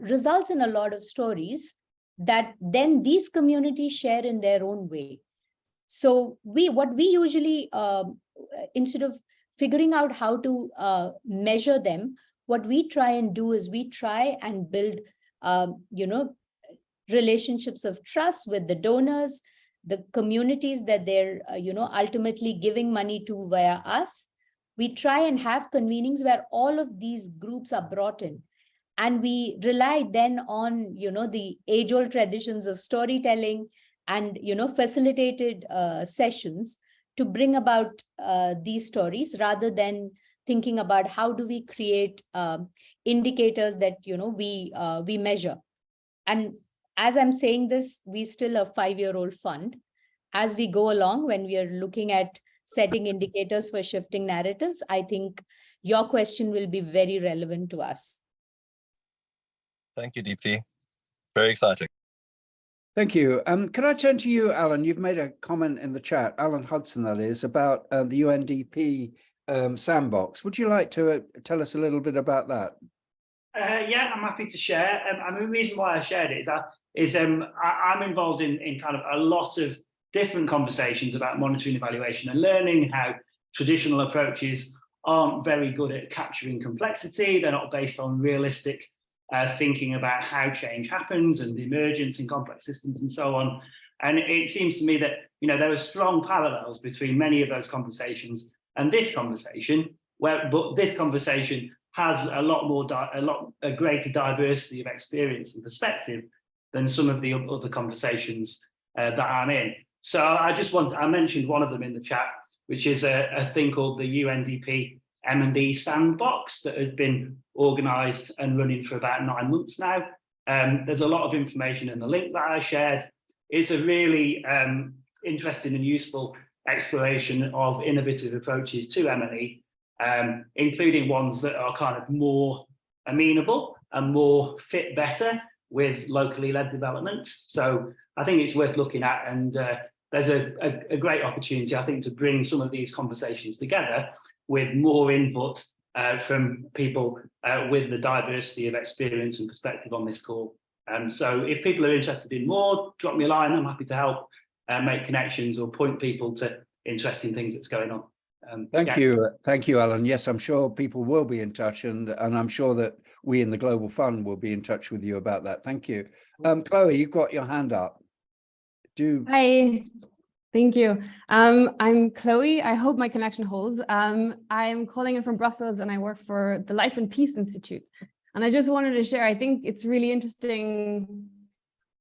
results in a lot of stories that then these communities share in their own way. So what we usually, instead of figuring out how to measure them, what we try and do is we try and build, relationships of trust with the donors, the communities that they're, ultimately giving money to via us. We try and have convenings where all of these groups are brought in. And we rely then on, the age-old traditions of storytelling and, facilitated sessions to bring about these stories, rather than thinking about how do we create indicators that, we measure. And as I'm saying this, we still a 5-year-old fund. As we go along, when we are looking at setting indicators for shifting narratives, I think your question will be very relevant to us. Thank you, Deepthi. Very exciting. Thank you. Can I turn to you, Alan? You've made a comment in the chat, Alan Hudson, that is, about the UNDP sandbox. Would you like to tell us a little bit about that? Yeah, I'm happy to share. The reason why I shared it is I'm involved in kind of a lot of different conversations about monitoring, evaluation, and learning, how traditional approaches aren't very good at capturing complexity. They're not based on realistic thinking about how change happens and the emergence in complex systems and so on. And it seems to me that there are strong parallels between many of those conversations and this conversation, but this conversation has a greater diversity of experience and perspective than some of the other conversations that I'm in. So I mentioned one of them in the chat, which is a thing called the UNDP M&E Sandbox that has been organised and running for about 9 months now. There's a lot of information in the link that I shared. It's a really interesting and useful exploration of innovative approaches to M&E, including ones that are kind of more amenable and more fit better with locally led development. So I think it's worth looking at, and there's a great opportunity, I think, to bring some of these conversations together with more input from people with the diversity of experience and perspective on this call. So if people are interested in more, drop me a line. I'm happy to help make connections or point people to interesting things that's going on. Thank you, Alan. Yes, I'm sure people will be in touch, and I'm sure that we in the Global Fund will be in touch with you about that. Thank you. Chloe, you've got your hand up. Hi, thank you. I'm Chloe. I hope my connection holds. I'm calling in from Brussels, and I work for the Life and Peace Institute. And I just wanted to share, I think it's really interesting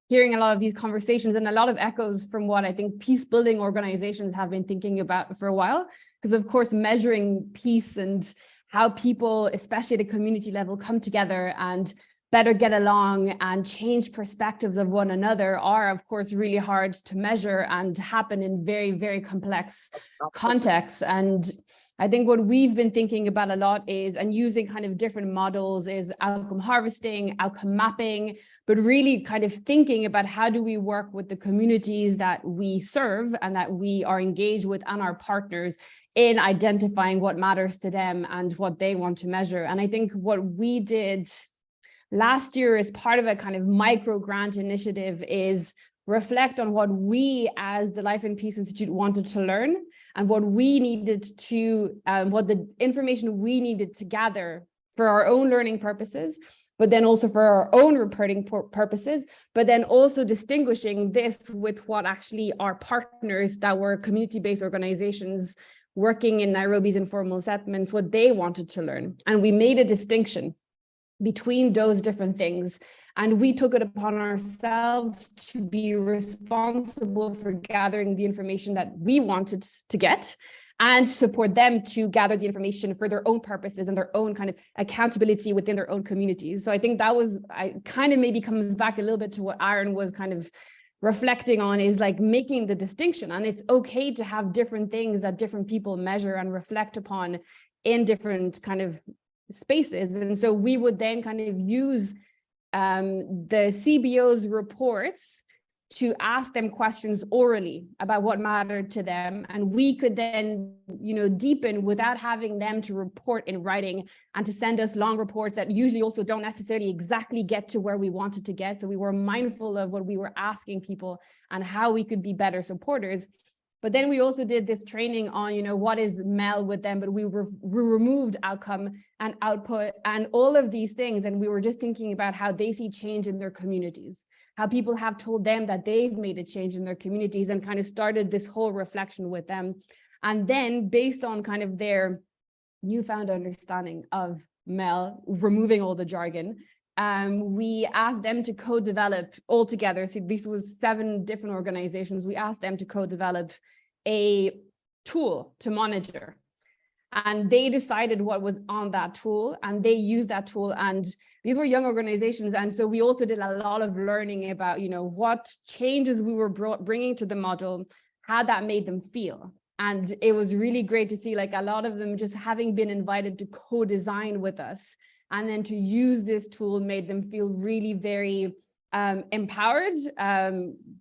hearing a lot of these conversations and a lot of echoes from what I think peace building organizations have been thinking about for a while. Because of course, measuring peace and how people, especially at a community level, come together and better get along and change perspectives of one another are, of course, really hard to measure and happen in very, very complex contexts. And I think what we've been thinking about a lot is, and using kind of different models, is outcome harvesting, outcome mapping, but really kind of thinking about how do we work with the communities that we serve and that we are engaged with and our partners in identifying what matters to them and what they want to measure. And I think what we did last year as part of a kind of micro grant initiative is reflect on what we as the Life and Peace Institute wanted to learn and what we needed to, what the information we needed to gather for our own learning purposes, but then also for our own reporting purposes, but then also distinguishing this with what actually our partners that were community-based organizations working in Nairobi's informal settlements, what they wanted to learn. And we made a distinction between those different things. And we took it upon ourselves to be responsible for gathering the information that we wanted to get and support them to gather the information for their own purposes and their own kind of accountability within their own communities. So I think that was, I kind of maybe comes back a little bit to what Aaron was kind of reflecting on, is like making the distinction. And it's okay to have different things that different people measure and reflect upon in different kind of spaces. And so we would then kind of use the CBO's reports to ask them questions orally about what mattered to them. And we could then, you know, deepen without having them to report in writing and to send us long reports that usually also don't necessarily exactly get to where we wanted to get. So we were mindful of what we were asking people and how we could be better supporters. But then we also did this training on, you know, what is MEL with them, but we removed outcome and output and all of these things. And we were just thinking about how they see change in their communities, how people have told them that they've made a change in their communities, and kind of started this whole reflection with them. And then based on kind of their newfound understanding of MEL, removing all the jargon, we asked them to co-develop all together. So this was 7 different organizations. We asked them to co-develop a tool to monitor. And they decided what was on that tool, and they used that tool. And these were young organizations. And so we also did a lot of learning about, you know, what changes we were bringing to the model, how that made them feel. And it was really great to see, like, a lot of them just having been invited to co-design with us, and then to use this tool made them feel really very empowered,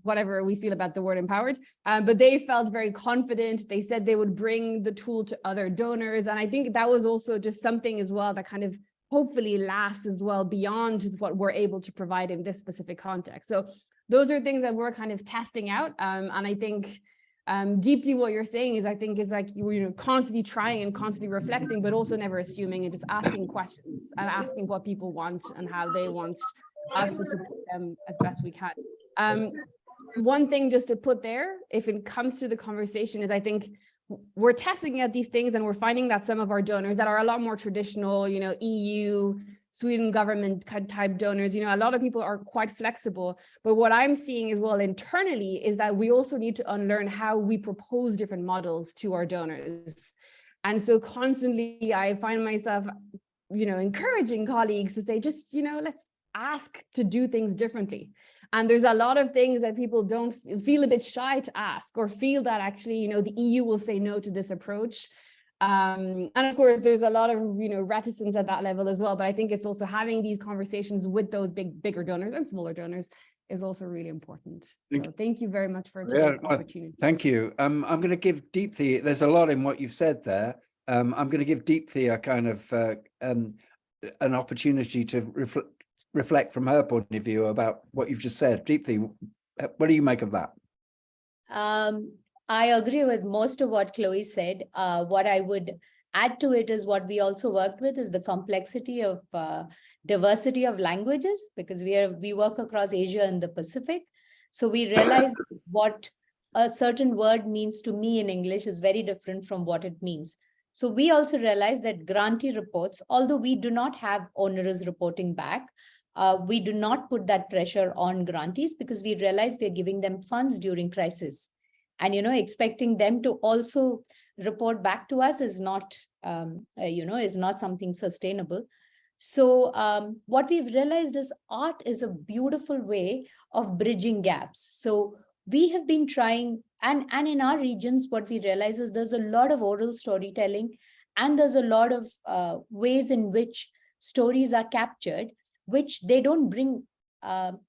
whatever we feel about the word empowered, but they felt very confident. They said they would bring the tool to other donors. And I think that was also just something as well that kind of hopefully lasts as well beyond what we're able to provide in this specific context. So those are things that we're kind of testing out. And I think deeply what you're saying is, I think, is like, you know, constantly trying and constantly reflecting, but also never assuming, and just asking questions and asking what people want and how they want us to support them as best we can. One thing just to put there, if it comes to the conversation, is I think we're testing out these things, and we're finding that some of our donors that are a lot more traditional, you know, EU, Sweden government type donors, you know, a lot of people are quite flexible. But what I'm seeing as well internally is that we also need to unlearn how we propose different models to our donors. And so constantly I find myself, you know, encouraging colleagues to say, just, you know, let's ask to do things differently. And there's a lot of things that people don't feel a bit shy to ask, or feel that actually, you know, the EU will say no to this approach. And of course, there's a lot of, you know, reticence at that level as well. But I think it's also having these conversations with those bigger donors and smaller donors is also really important. So thank you very much for today's opportunity. Thank you. I'm going to give Deepthi, there's a lot in what you've said there. I'm going to give Deepthi a kind of an opportunity to reflect from her point of view about what you've just said. Deepthi, what do you make of that? I agree with most of what Chloe said. What I would add to it is what we also worked with is the complexity of diversity of languages, because we work across Asia and the Pacific. So we realized what a certain word means to me in English is very different from what it means. So we also realized that grantee reports, although we do not have onerous reporting back, we do not put that pressure on grantees, because we realize we're giving them funds during crisis. And, you know, expecting them to also report back to us is not, is not something sustainable. So what we've realized is art is a beautiful way of bridging gaps. So we have been trying, and in our regions, what we realize is there's a lot of oral storytelling, and there's a lot of ways in which stories are captured, which they don't bring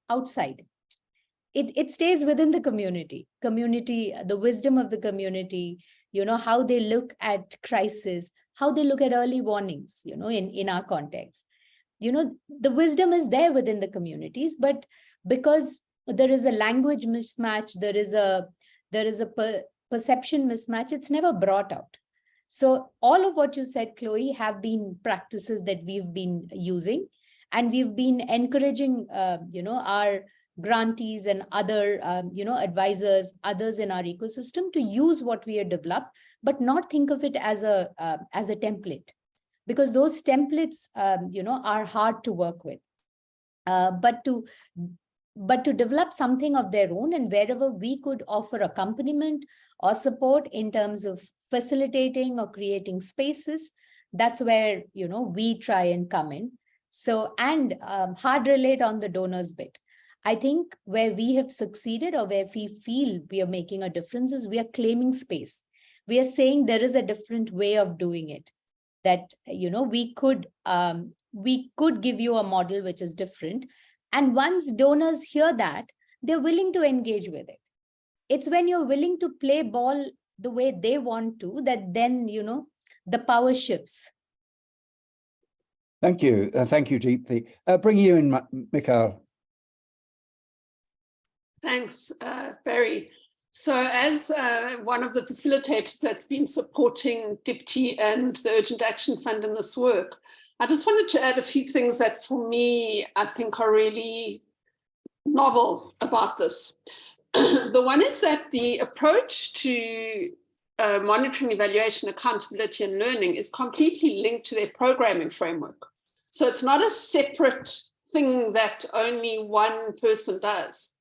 outside. It stays within the community, the wisdom of the community, you know, how they look at crisis, how they look at early warnings, you know, in our context. You know, the wisdom is there within the communities, but because there is a language mismatch, there is a perception mismatch, it's never brought out. So all of what you said, Chloe, have been practices that we've been using, and we've been encouraging, our grantees and other, advisors, others in our ecosystem to use what we have developed, but not think of it as a template, because those templates, are hard to work with. But to develop something of their own, and wherever we could offer accompaniment or support in terms of facilitating or creating spaces, that's where, we try and come in. So, and hard relate on the donors bit. I think where we have succeeded, or where we feel we are making a difference, is we are claiming space. We are saying there is a different way of doing it, that, we could give you a model which is different. And once donors hear that, they're willing to engage with it. It's when you're willing to play ball the way they want to, that then, the power shifts. Thank you. Thank you, Deepthi. Bring you in, Mikhail. Thanks, Barry. So as one of the facilitators that's been supporting Deepthi and the Urgent Action Fund in this work, I just wanted to add a few things that for me, I think are really novel about this. The one is that the approach to monitoring, evaluation, accountability, and learning is completely linked to their programming framework. So it's not a separate thing that only one person does.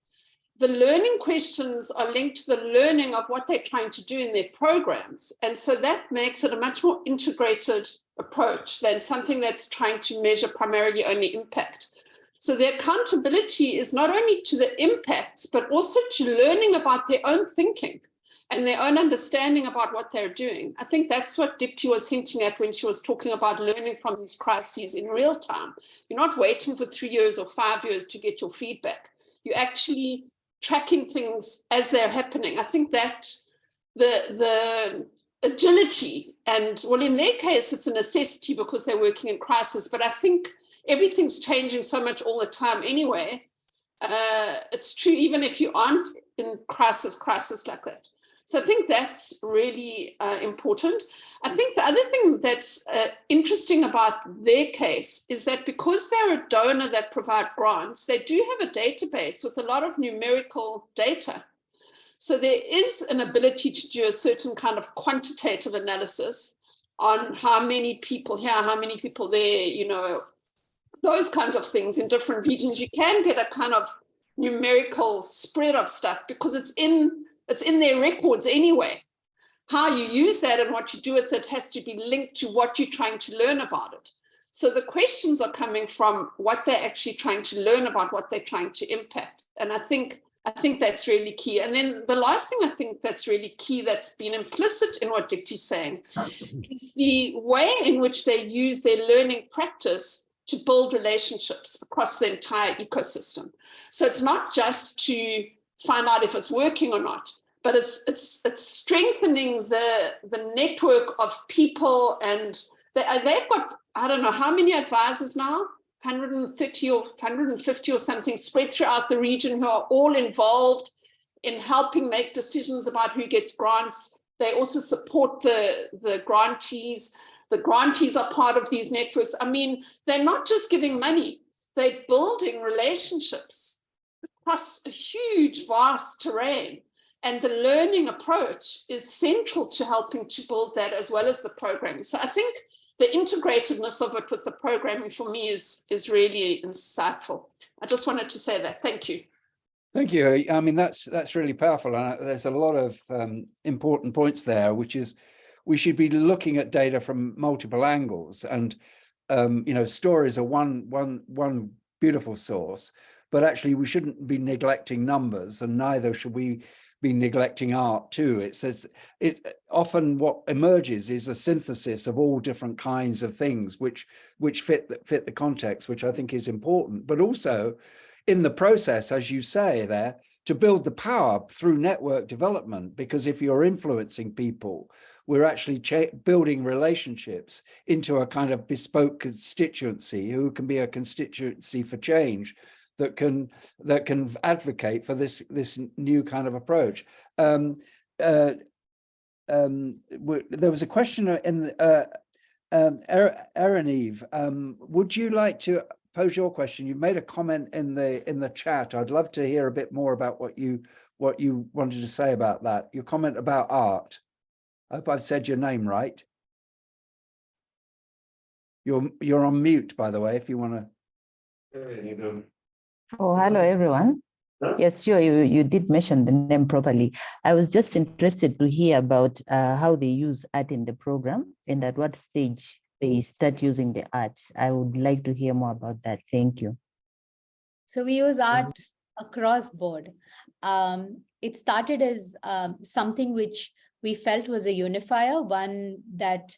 The learning questions are linked to the learning of what they're trying to do in their programs. And so that makes it a much more integrated approach than something that's trying to measure primarily only impact. So the accountability is not only to the impacts, but also to learning about their own thinking and their own understanding about what they're doing. I think that's what Deepthi was hinting at when she was talking about learning from these crises in real time. You're not waiting for 3 years or 5 years to get your feedback. You're actually tracking things as they're happening. I think that the agility, and well, in their case, it's a necessity because they're working in crisis, but I think everything's changing so much all the time anyway. It's true, even if you aren't in crisis like that. So I think that's really important. I think the other thing that's interesting about their case is that because they're a donor that provide grants, they do have a database with a lot of numerical data. So there is an ability to do a certain kind of quantitative analysis on how many people here, how many people there, those kinds of things in different regions. You can get a kind of numerical spread of stuff because it's in their records anyway. How you use that and what you do with it has to be linked to what you're trying to learn about it. So the questions are coming from what they're actually trying to learn about, what they're trying to impact. And I think that's really key. And then the last thing I think that's really key, that's been implicit in what Dipti's saying, is the way in which they use their learning practice to build relationships across the entire ecosystem. So it's not just to find out if it's working or not, but it's strengthening the network of people. And they've got, I don't know how many advisors now, 130 or 150 or something, spread throughout the region, who are all involved in helping make decisions about who gets grants. They also support the grantees. The grantees are part of these networks. I mean, they're not just giving money, they're building relationships across a huge, vast terrain. And the learning approach is central to helping to build that, as well as the programming. So I think the integratedness of it with the programming for me is really insightful. I just wanted to say that. Thank you. Thank you. I mean, that's really powerful. And there's a lot of important points there, which is we should be looking at data from multiple angles. And, you know, stories are one beautiful source, but actually we shouldn't be neglecting numbers, and neither should we be neglecting art too. It says often what emerges is a synthesis of all different kinds of things which fit the context, which I think is important, but also in the process, as you say there, to build the power through network development, because if you're influencing people, we're actually building relationships into a kind of bespoke constituency who can be a constituency for change that can advocate for this new kind of approach. There was a question in Erin Eve. Would you like to pose your question? You made a comment in the chat. I'd love to hear a bit more about what you wanted to say about that. Your comment about art. I hope I've said your name right. You're on mute, by the way, if you want to. Oh, hello, everyone. Yes, sure, you did mention the name properly. I was just interested to hear about how they use art in the program and at what stage they start using the art. I would like to hear more about that. Thank you. So we use art across board. It started as something which we felt was a unifier, one that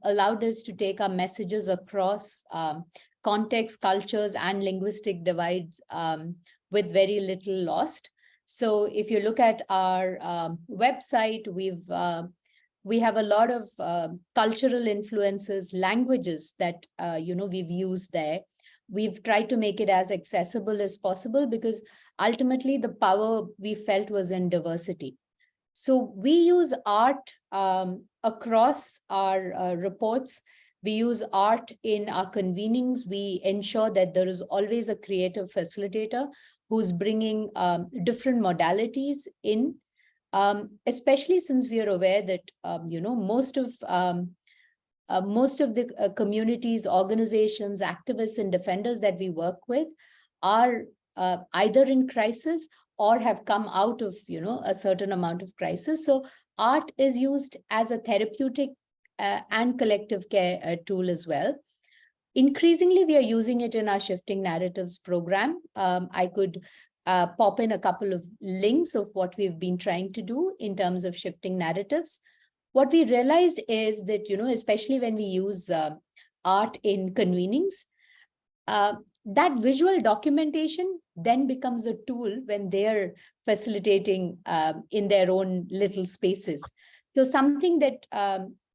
allowed us to take our messages across context, cultures, and linguistic divides with very little lost. So if you look at our website, we have a lot of cultural influences, languages that we've used there. We've tried to make it as accessible as possible, because ultimately the power we felt was in diversity. So we use art across our reports. We use art in our convenings. We ensure that there is always a creative facilitator who's bringing different modalities in, especially since we are aware that, most of the communities, organizations, activists, and defenders that we work with are either in crisis or have come out of, a certain amount of crisis. So art is used as a therapeutic and collective care tool as well. Increasingly, we are using it in our Shifting Narratives program. I could pop in a couple of links of what we've been trying to do in terms of shifting narratives. What we realized is that, especially when we use art in convenings, that visual documentation then becomes a tool when they're facilitating in their own little spaces. So something that,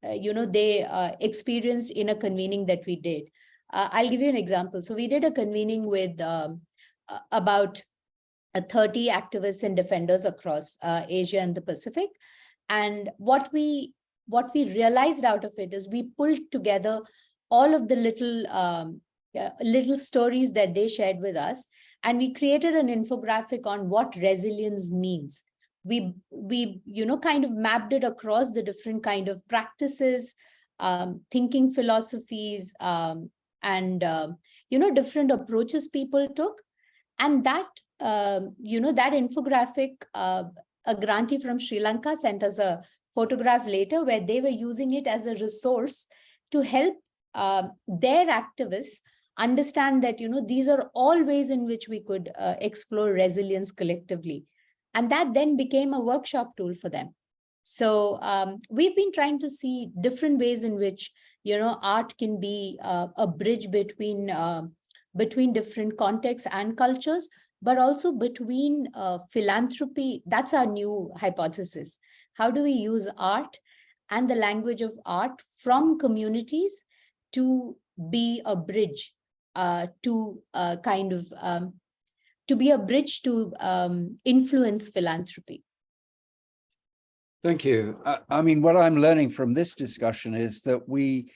they experienced in a convening that we did. I'll give you an example. So we did a convening with about 30 activists and defenders across Asia and the Pacific. And what we realized out of it is we pulled together all of the little stories that they shared with us, and we created an infographic on what resilience means. We kind of mapped it across the different kind of practices, thinking philosophies, and different approaches people took. And that that infographic, a grantee from Sri Lanka sent us a photograph later where they were using it as a resource to help their activists understand that, these are all ways in which we could explore resilience collectively. And that then became a workshop tool for them. So we've been trying to see different ways in which, art can be a bridge between different contexts and cultures, but also between philanthropy. That's our new hypothesis. How do we use art and the language of art from communities to be a bridge to influence philanthropy? Thank you. I mean, what I'm learning from this discussion is that we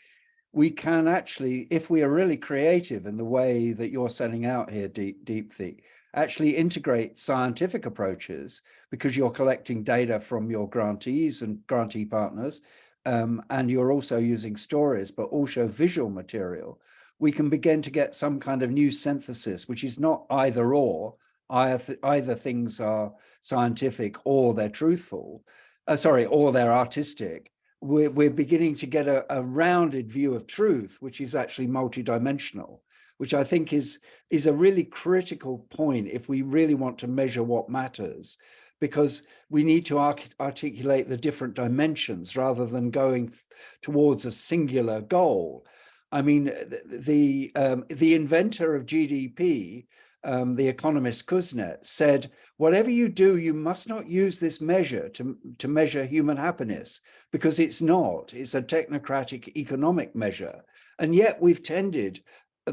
can actually, if we are really creative in the way that you're setting out here, Deepthi, actually integrate scientific approaches, because you're collecting data from your grantees and grantee partners, and you're also using stories, but also visual material. We can begin to get some kind of new synthesis, which is not either or. Either things are scientific or they're truthful. Or they're artistic. We're beginning to get a rounded view of truth, which is actually multidimensional, which I think is a really critical point if we really want to measure what matters, because we need to articulate the different dimensions rather than going towards a singular goal. I mean, the inventor of GDP, the economist Kuznets, said, whatever you do, you must not use this measure to measure human happiness, because it's not. It's a technocratic economic measure. And yet we've tended,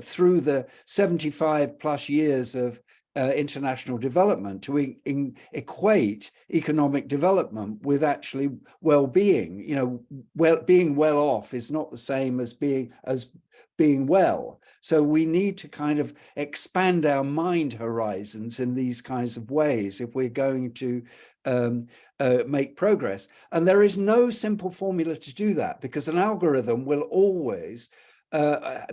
through the 75 plus years of international development, to equate economic development with actually well-being. Being well off is not the same as being well. So we need to kind of expand our mind horizons in these kinds of ways if we're going to make progress. And there is no simple formula to do that, because an algorithm will always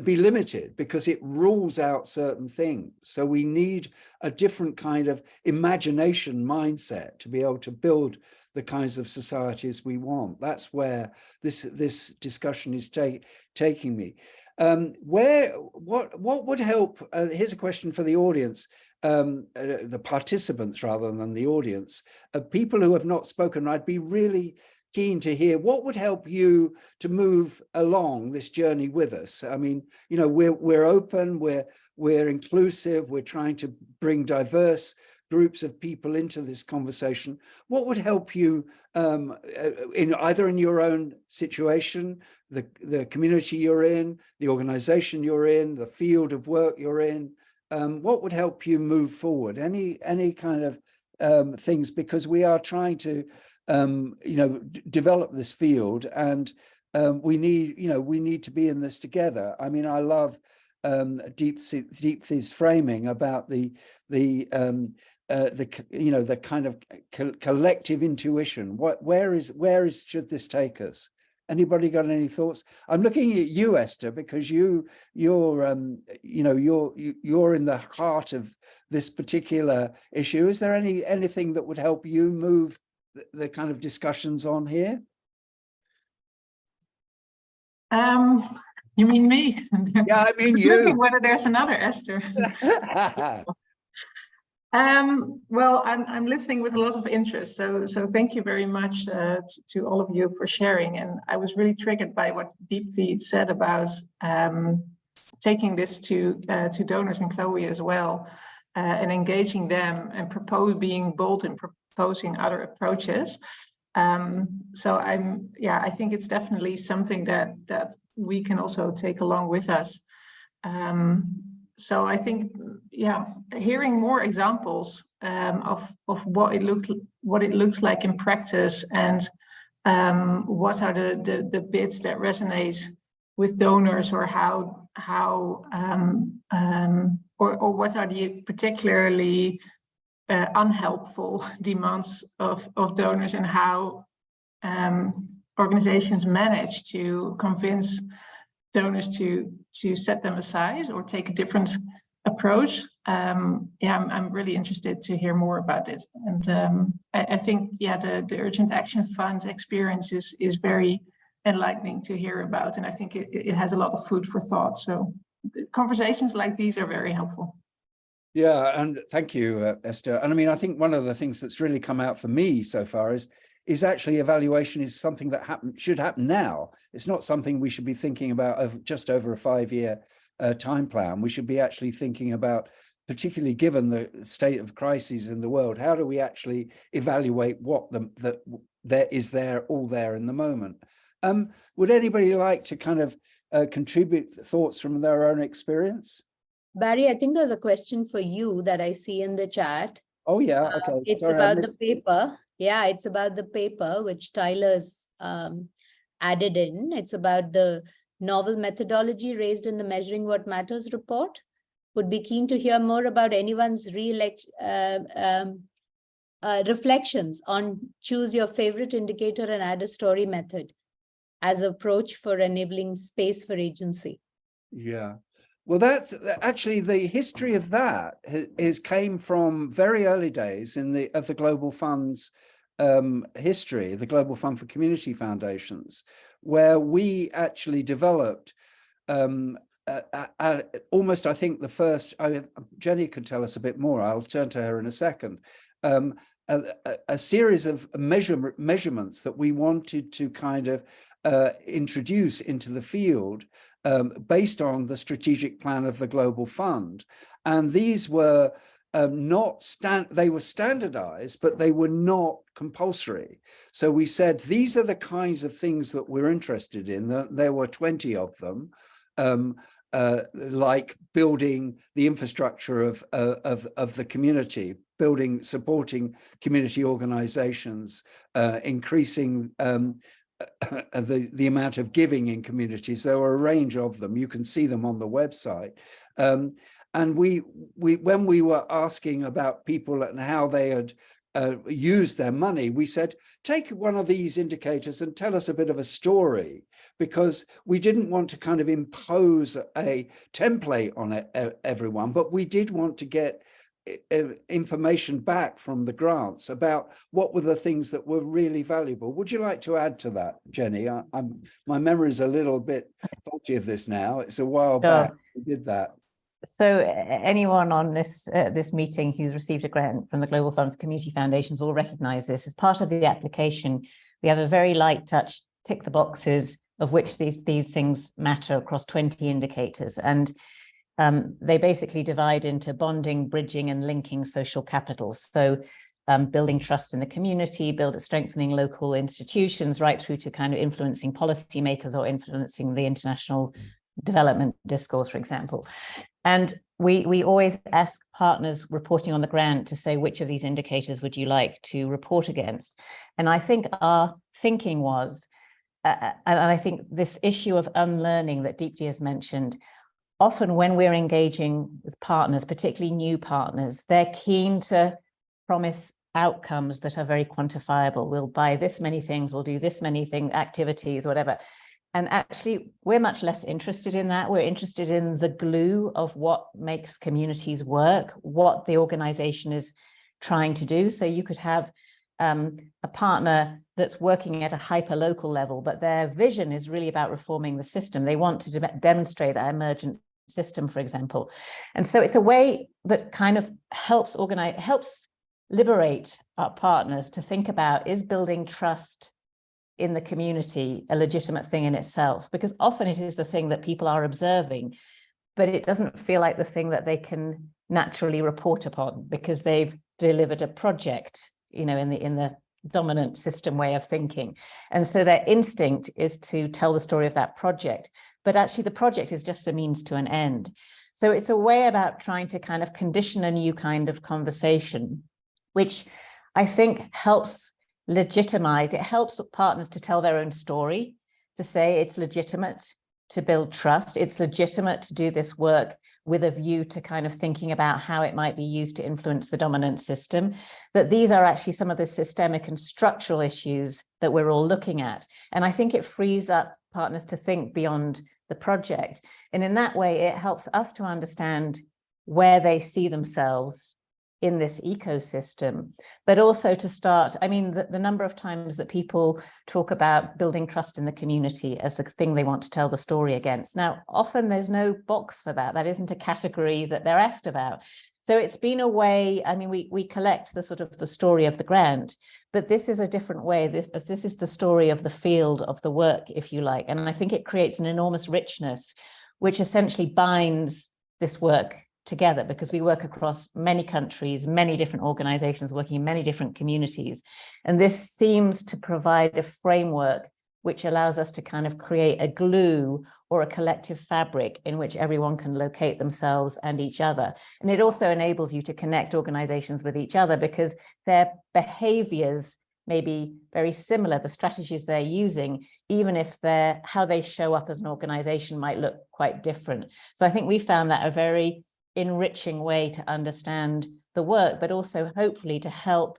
be limited, because it rules out certain things. So we need a different kind of imagination mindset to be able to build the kinds of societies we want. That's where this discussion is taking me. What would help? Here's a question for the audience, the participants rather than the audience. People who have not spoken, I'd be really keen to hear what would help you to move along this journey with us. I mean, we're open, we're inclusive, we're trying to bring diverse groups of people into this conversation. What would help you either in your own situation, the community you're in, the organization you're in, the field of work you're in? What would help you move forward? Any kind of things, because we are trying to develop this field, and we need to be in this together. I mean, I love Deepthi's framing about the kind of collective intuition. Where should this take us? Anybody got any thoughts? I'm looking at you, Esther, because you're in the heart of this particular issue. Is there anything that would help you move the kind of discussions on here? You mean me? Yeah, I mean you. Looking whether there's another Esther. Well, I'm listening with a lot of interest. So thank you very much to all of you for sharing. And I was really triggered by what Deepthi said about taking this to donors and Chloe as well, and engaging them and being bold in proposing other approaches. So I think it's definitely something that we can also take along with us. So I think, hearing more examples of what it looks like in practice, and what are the bits that resonate with donors, or or what are the particularly unhelpful demands of donors, and how organizations manage to convince donors to set them aside or take a different approach. I'm really interested to hear more about this. And I think, the Urgent Action Fund experience is very enlightening to hear about. And I think it has a lot of food for thought. So conversations like these are very helpful. Yeah, and thank you, Esther. And I mean, I think one of the things that's really come out for me so far is actually evaluation is something that should happen now. It's not something we should be thinking about of just over a 5-year time plan. We should be actually thinking about, particularly given the state of crises in the world, how do we actually evaluate what there is all there in the moment? Would anybody like to kind of contribute thoughts from their own experience? Barry, I think there's a question for you that I see in the chat. Oh, yeah. Okay. It's about the paper. Yeah, it's about the paper which Tyler's added in. It's about the novel methodology raised in the Measuring What Matters report. Would be keen to hear more about anyone's reflections on choose your favorite indicator and add a story method as an approach for enabling space for agency. Yeah. Well, that's actually the history of that came from very early days of the Global Fund's history, the Global Fund for Community Foundations, where we actually developed almost, I think, the first. Jenny could tell us a bit more. I'll turn to her in a second. A series of measurements that we wanted to kind of introduce into the field. Based on the strategic plan of the Global Fund. And these were they were standardized, but they were not compulsory. So we said, these are the kinds of things that we're interested in. There were 20 of them, like building the infrastructure of the community, supporting community organizations, increasing the amount of giving in communities. There were a range of them. You can see them on the website. And when we were asking about people and how they had used their money, we said, take one of these indicators and tell us a bit of a story, because we didn't want to kind of impose a template on everyone, but we did want to get information back from the grants about what were the things that were really valuable. Would you like to add to that, Jenny? My memory is a little bit faulty of this now. It's a while back we did that. So anyone on this meeting who's received a grant from the Global Fund for Community Foundations will recognize this. As part of the application, we have a very light touch, tick the boxes of which these things matter across 20 indicators. And they basically divide into bonding, bridging, and linking social capital. So building trust in the community, strengthening local institutions, right through to kind of influencing policymakers or influencing the international development discourse, for example. And we always ask partners reporting on the grant to say, which of these indicators would you like to report against? And I think our thinking was, and I think this issue of unlearning that Deepti has mentioned, often when we're engaging with partners, particularly new partners, they're keen to promise outcomes that are very quantifiable. We'll buy this many things, we'll do this many activities, whatever. And actually, we're much less interested in that. We're interested in the glue of what makes communities work, what the organization is trying to do. So you could have a partner that's working at a hyper-local level, but their vision is really about reforming the system. They want to demonstrate that emergent system, for example. And so it's a way that kind of helps liberate our partners to think about, is building trust in the community a legitimate thing in itself? Because often it is the thing that people are observing, but it doesn't feel like the thing that they can naturally report upon because they've delivered a project, in the dominant system way of thinking. And so their instinct is to tell the story of that project, but actually the project is just a means to an end. So it's a way about trying to kind of condition a new kind of conversation, which I think helps legitimize, it helps partners to tell their own story, to say it's legitimate to build trust, it's legitimate to do this work with a view to kind of thinking about how it might be used to influence the dominant system, that these are actually some of the systemic and structural issues that we're all looking at. And I think it frees up partners to think beyond the project. And in that way, it helps us to understand where they see themselves in this ecosystem, but also to start, I mean, the number of times that people talk about building trust in the community as the thing they want to tell the story against. Now, often there's no box for that. That isn't a category that they're asked about. So it's been a way, I mean, we collect the sort of the story of the grant, but this is a different way. This is the story of the field, of the work, if you like. And I think it creates an enormous richness, which essentially binds this work together, because we work across many countries, many different organizations working in many different communities. And this seems to provide a framework which allows us to kind of create a glue or a collective fabric in which everyone can locate themselves and each other. And it also enables you to connect organizations with each other, because their behaviors may be very similar, the strategies they're using, even if how they show up as an organization might look quite different. So I think we found that a very enriching way to understand the work, but also hopefully to help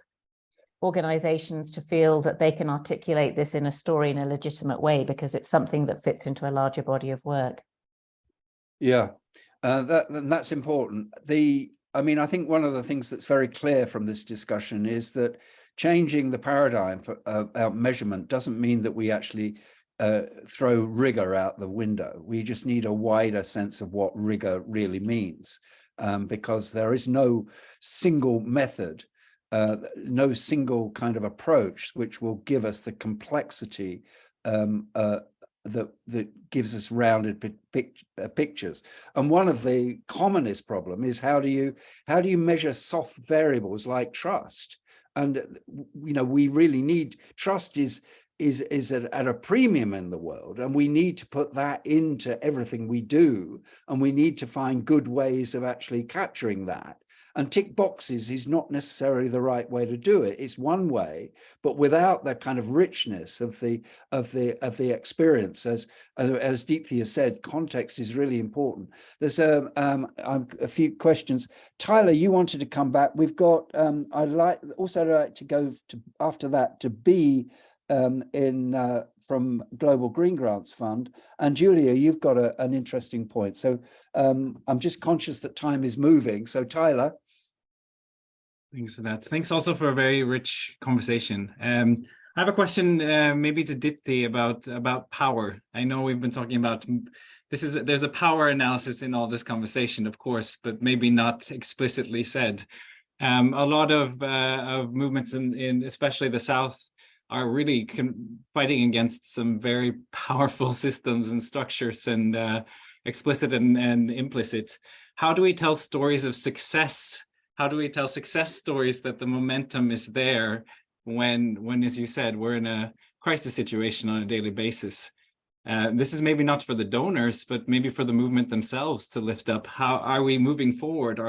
organizations to feel that they can articulate this in a story in a legitimate way, because it's something that fits into a larger body of work. Yeah, that's important. I mean, I think one of the things that's very clear from this discussion is that changing the paradigm for measurement doesn't mean that we actually throw rigor out the window. We just need a wider sense of what rigor really means, because there is no single method, no single kind of approach which will give us the complexity that gives us rounded pictures. And one of the commonest problem is how do you measure soft variables like trust? And we really need trust is at a premium in the world, and we need to put that into everything we do, and we need to find good ways of actually capturing that. And tick boxes is not necessarily the right way to do it. It's one way, but without that kind of richness of the experience, as Deepthi has said, context is really important. There's a few questions. Tyler, you wanted to come back. We've got. I'd like to go to after that to B from Global Green Grants Fund, and Julia, you've got an interesting point. So I'm just conscious that time is moving. So Tyler. Thanks for that. Thanks also for a very rich conversation. I have a question maybe to Deepthi about power. I know we've been talking about there's a power analysis in all this conversation, of course, but maybe not explicitly said. A lot of movements in especially the South are really fighting against some very powerful systems and structures, and explicit and implicit. How do we tell stories of success? How do we tell success stories that the momentum is there when, as you said, we're in a crisis situation on a daily basis? This is maybe not for the donors, but maybe for the movement themselves to lift up. How are we moving forward?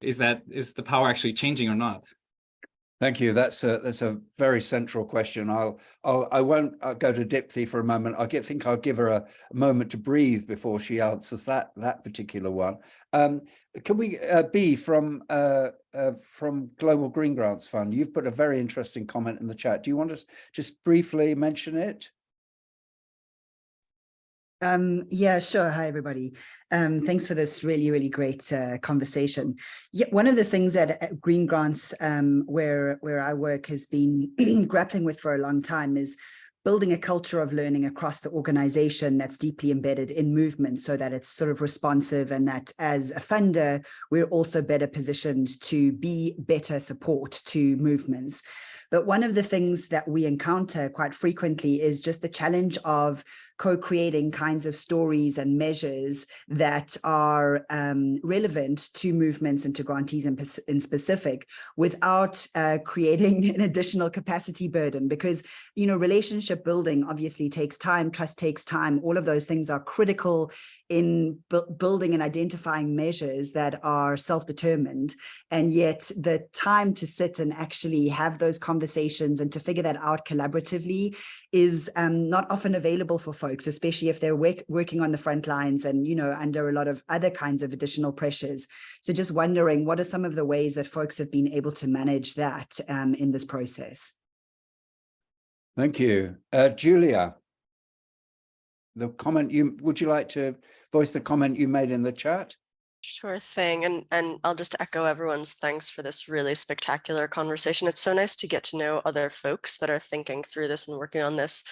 Is the power actually changing or not? Thank you. That's a very central question. I won't go to Deepthi for a moment. I think I'll give her a moment to breathe before she answers that particular one. Can we B from Global Green Grants Fund? You've put a very interesting comment in the chat. Do you want to just briefly mention it? Yeah, sure. Hi, everybody. Thanks for this really, really great conversation. Yeah, one of the things that Green Grants, where I work, has been grappling with for a long time is building a culture of learning across the organization that's deeply embedded in movement, so that it's sort of responsive, and that as a funder, we're also better positioned to be better support to movements. But one of the things that we encounter quite frequently is just the challenge of co-creating kinds of stories and measures that are relevant to movements and to grantees in specific, without creating an additional capacity burden. Because, relationship building obviously takes time, trust takes time. All of those things are critical in building and identifying measures that are self-determined. And yet the time to sit and actually have those conversations and to figure that out collaboratively is not often available for folks, especially if they're working on the front lines and, under a lot of other kinds of additional pressures. So just wondering, what are some of the ways that folks have been able to manage that in this process? Thank you. Julia, the comment would you like to voice the comment you made in the chat? Sure thing. And I'll just echo everyone's thanks for this really spectacular conversation. It's so nice to get to know other folks that are thinking through this and working on this.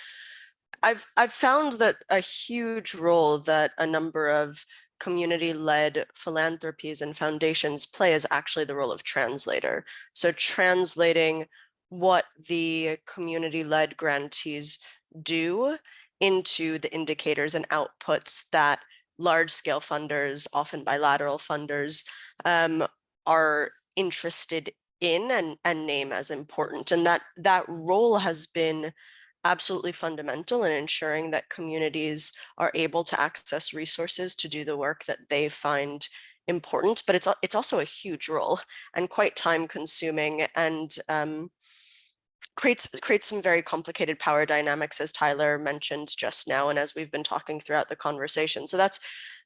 I've found that a huge role that a number of community-led philanthropies and foundations play is actually the role of translator. So translating what the community-led grantees do into the indicators and outputs that large-scale funders, often bilateral funders, are interested in and name as important. And that role has been absolutely fundamental in ensuring that communities are able to access resources to do the work that they find important. But it's also a huge role and quite time consuming, and creates some very complicated power dynamics, as Tyler mentioned just now, and as we've been talking throughout the conversation. So that's,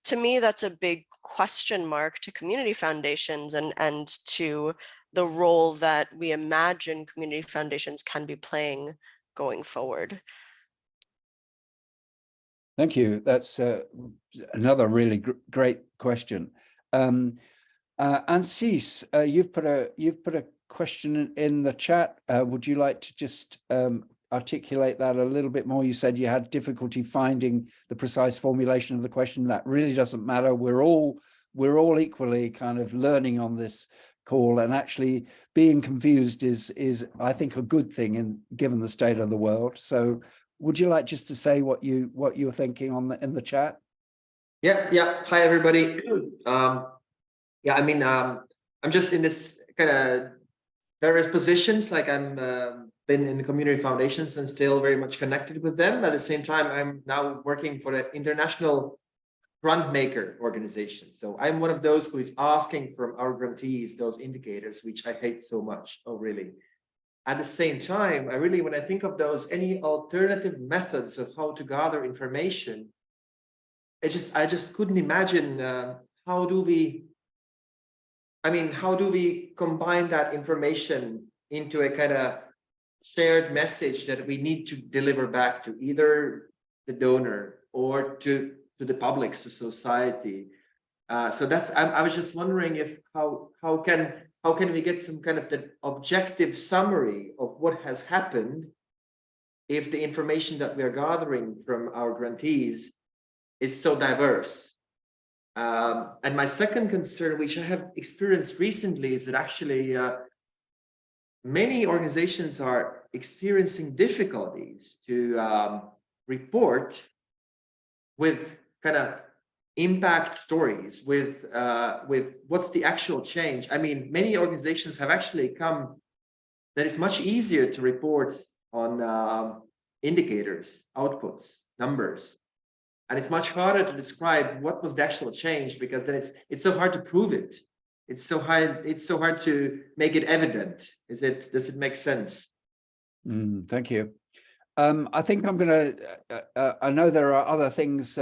to me, that's a big question mark to community foundations and to the role that we imagine community foundations can be playing going forward. Thank you. That's another really great question. Ansis, you've put a question in the chat. Would you like to just articulate that a little bit more? You said you had difficulty finding the precise formulation of the question. That really doesn't matter. We're all equally kind of learning on this call, and actually being confused is I think a good thing given the state of the world. So would you like just to say what you're thinking in the chat? Yeah. Hi everybody. Yeah, I mean, I'm just in this kind of various positions. Like I'm been in the community foundations and still very much connected with them. At the same time, I'm now working for the international grant maker organization. So I'm one of those who is asking from our grantees those indicators, which I hate so much. Oh, really? At the same time, when I think of those, any alternative methods of how to gather information, I just couldn't imagine how do we combine that information into a kind of shared message that we need to deliver back to either the donor or to the public, to society. So that's, I was just wondering if how can we get some kind of the objective summary of what has happened if the information that we are gathering from our grantees is so diverse. And my second concern, which I have experienced recently, is that actually many organizations are experiencing difficulties to report with kind of impact stories, with what's the actual change. I mean, many organizations have actually come that it's much easier to report on indicators, outputs, numbers. And it's much harder to describe what was the actual change, because then it's so hard to prove it. It's so hard to make it evident. Does it make sense? Thank you. I think I'm going to, I know there are other things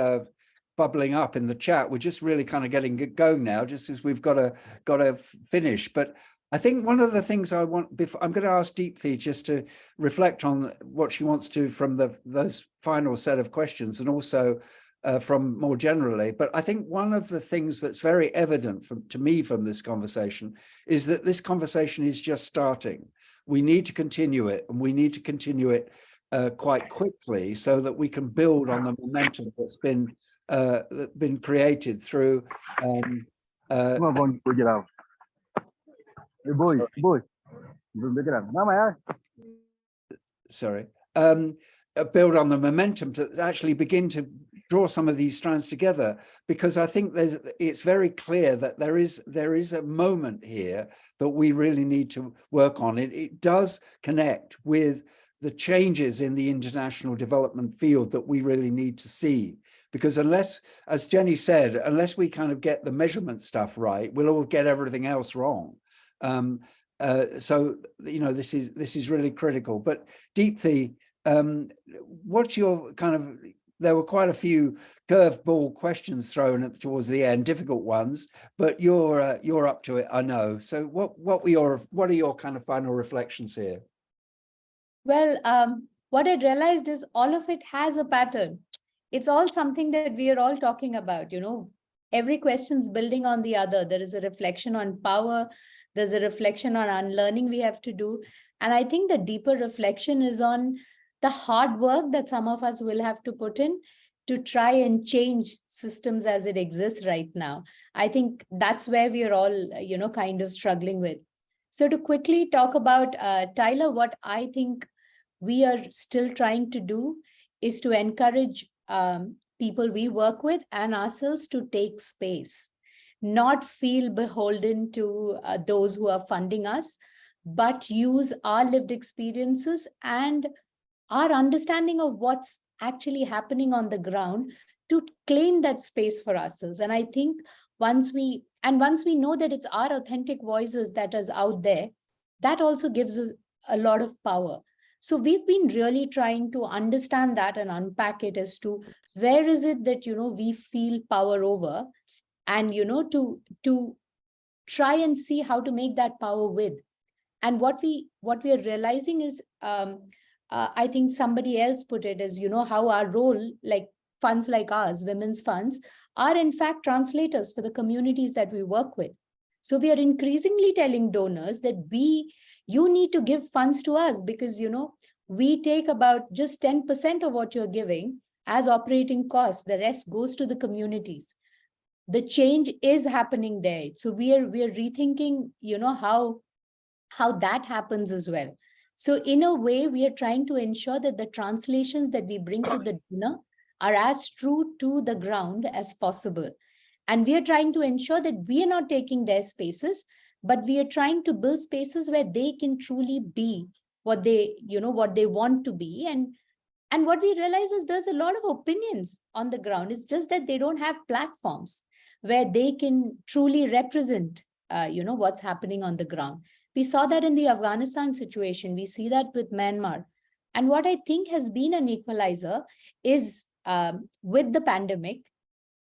bubbling up in the chat. We're just really kind of getting going now, just as we've got to finish. But I think one of the things I want, I'm going to ask Deepthi just to reflect on what she wants to from those final set of questions, and also from more generally. But I think one of the things that's very evident to me from this conversation is that this conversation is just starting. We need to continue it, and we need to continue it quite quickly so that we can build on the momentum that's been created through build on the momentum to actually begin to draw some of these strands together, because I think it's very clear that there is a moment here that we really need to work on. It does connect with the changes in the international development field that we really need to see. Because unless, as Jenny said, unless we kind of get the measurement stuff right, we'll all get everything else wrong. So, you know, this is really critical. But Deepthi, what's your kind of, there were quite a few curveball questions thrown towards the end, difficult ones, but you're up to it, I know. So what are your kind of final reflections here? Well, what I realized is all of it has a pattern. It's all something that we are all talking about, you know, every question's building on the other. There is a reflection on power. There's a reflection on unlearning we have to do. And I think the deeper reflection is on the hard work that some of us will have to put in to try and change systems as it exists right now. I think that's where we are all, kind of struggling with. So to quickly talk about, Tyler, what I think we are still trying to do is to encourage people we work with and ourselves to take space, not feel beholden to those who are funding us, but use our lived experiences and our understanding of what's actually happening on the ground to claim that space for ourselves. And I think once we know that it's our authentic voices that is out there, that also gives us a lot of power. So we've been really trying to understand that and unpack it as to where is it that, we feel power over, and, to try and see how to make that power with. And what we are realizing is, I think somebody else put it as, how our role, like funds like ours, women's funds, are in fact translators for the communities that we work with. So we are increasingly telling donors that you need to give funds to us because, we take about just 10% of what you're giving as operating costs. The rest goes to the communities. The change is happening there. So we are rethinking, how that happens as well. So in a way, we are trying to ensure that the translations that we bring to the donor are as true to the ground as possible. And we are trying to ensure that we are not taking their spaces, but we are trying to build spaces where they can truly be what they want to be. And what we realize is there's a lot of opinions on the ground. It's just that they don't have platforms where they can truly represent, what's happening on the ground. We saw that in the Afghanistan situation. We see that with Myanmar. And what I think has been an equalizer is with the pandemic,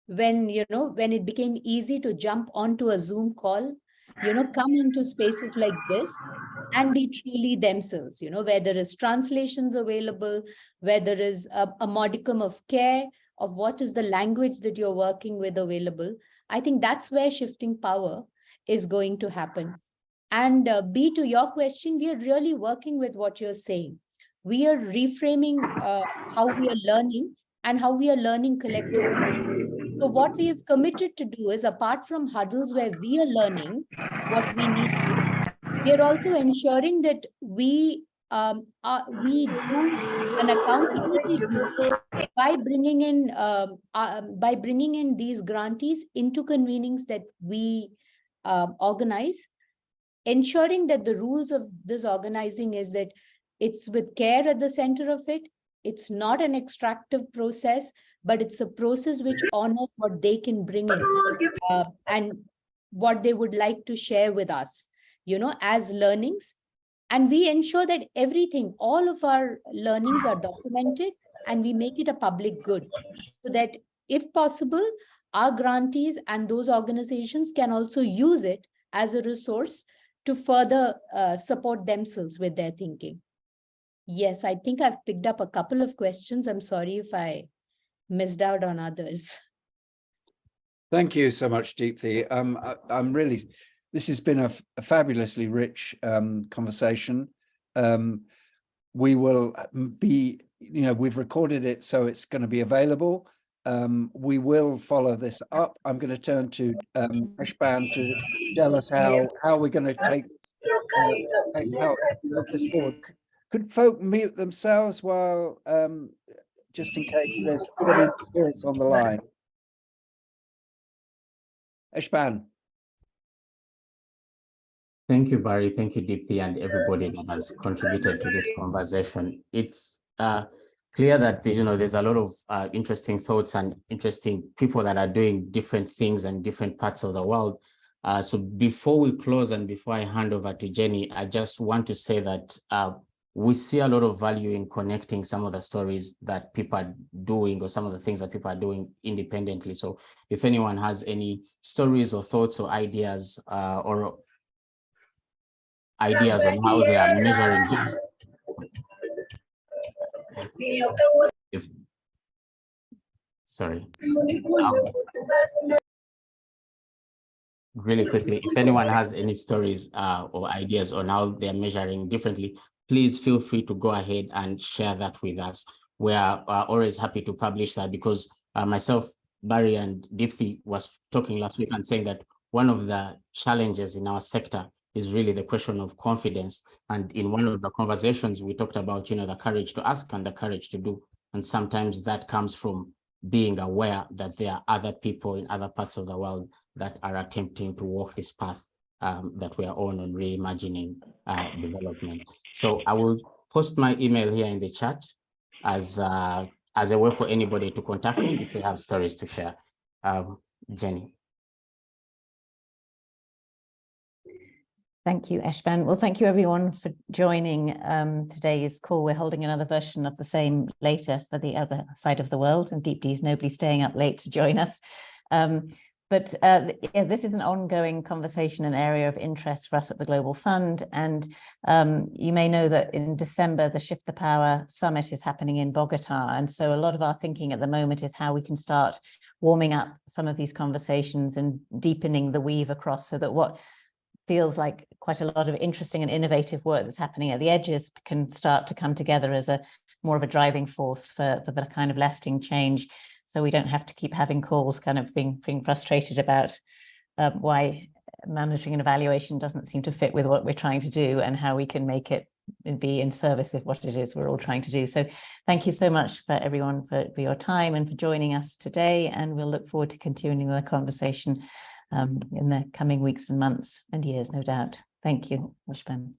when it became easy to jump onto a Zoom call, come into spaces like this and be truly themselves, where there is translations available, where there is a modicum of care of what is the language that you're working with available. I think that's where shifting power is going to happen. And B, to your question, we are really working with what you're saying. We are reframing how we are learning and how we are learning collectively. So what we have committed to do is, apart from huddles where we are learning what we need to, we are also ensuring that we do an accountability loop by bringing in these grantees into convenings that we organize, ensuring that the rules of this organizing is that it's with care at the center of it. It's not an extractive process, but it's a process which honors what they can bring in and what they would like to share with us, as learnings. And we ensure that all of our learnings are documented and we make it a public good so that if possible, our grantees and those organizations can also use it as a resource to further support themselves with their thinking. Yes, I think I've picked up a couple of questions. I'm sorry if I missed out on others. Thank you so much, Deepthi. I'm really, this has been a fabulously rich conversation. We will be, we've recorded it, so it's going to be available. We will follow this up. I'm going to turn to Ashban to tell us how we're going to take this forward. Could folk mute themselves while, just in case there's other interference on the line? Ashban. Thank you, Barry. Thank you, Deepthi, and everybody that has contributed to this conversation. It's clear that there's a lot of interesting thoughts and interesting people that are doing different things in different parts of the world. So before we close and before I hand over to Jenny, I just want to say that we see a lot of value in connecting some of the stories that people are doing or some of the things that people are doing independently. So if anyone has any stories or thoughts or ideas on how they are measuring sorry. really quickly, if anyone has any stories or ideas on how they're measuring differently, please feel free to go ahead and share that with us. We are always happy to publish that, because myself, Barry, and Deepthi was talking last week and saying that one of the challenges in our sector is really the question of confidence. And in one of the conversations, we talked about, the courage to ask and the courage to do. And sometimes that comes from being aware that there are other people in other parts of the world that are attempting to walk this path that we are on reimagining development. So I will post my email here in the chat as a way for anybody to contact me if they have stories to share. Jenny. Thank you, Eshban. Well, thank you everyone for joining today's call. We're holding another version of the same later for the other side of the world, and Deepthi is nobly staying up late to join us. Yeah, this is an ongoing conversation, an area of interest for us at the Global Fund. And you may know that in December, the Shift the Power Summit is happening in Bogota. And so a lot of our thinking at the moment is how we can start warming up some of these conversations and deepening the weave across, so that what feels like quite a lot of interesting and innovative work that's happening at the edges can start to come together as a more of a driving force for the kind of lasting change. So we don't have to keep having calls kind of being frustrated about why monitoring and evaluation doesn't seem to fit with what we're trying to do, and how we can make it be in service of what it is we're all trying to do. So thank you so much for everyone for your time and for joining us today. And we'll look forward to continuing the conversation in the coming weeks and months and years, no doubt. Thank you, Eshban.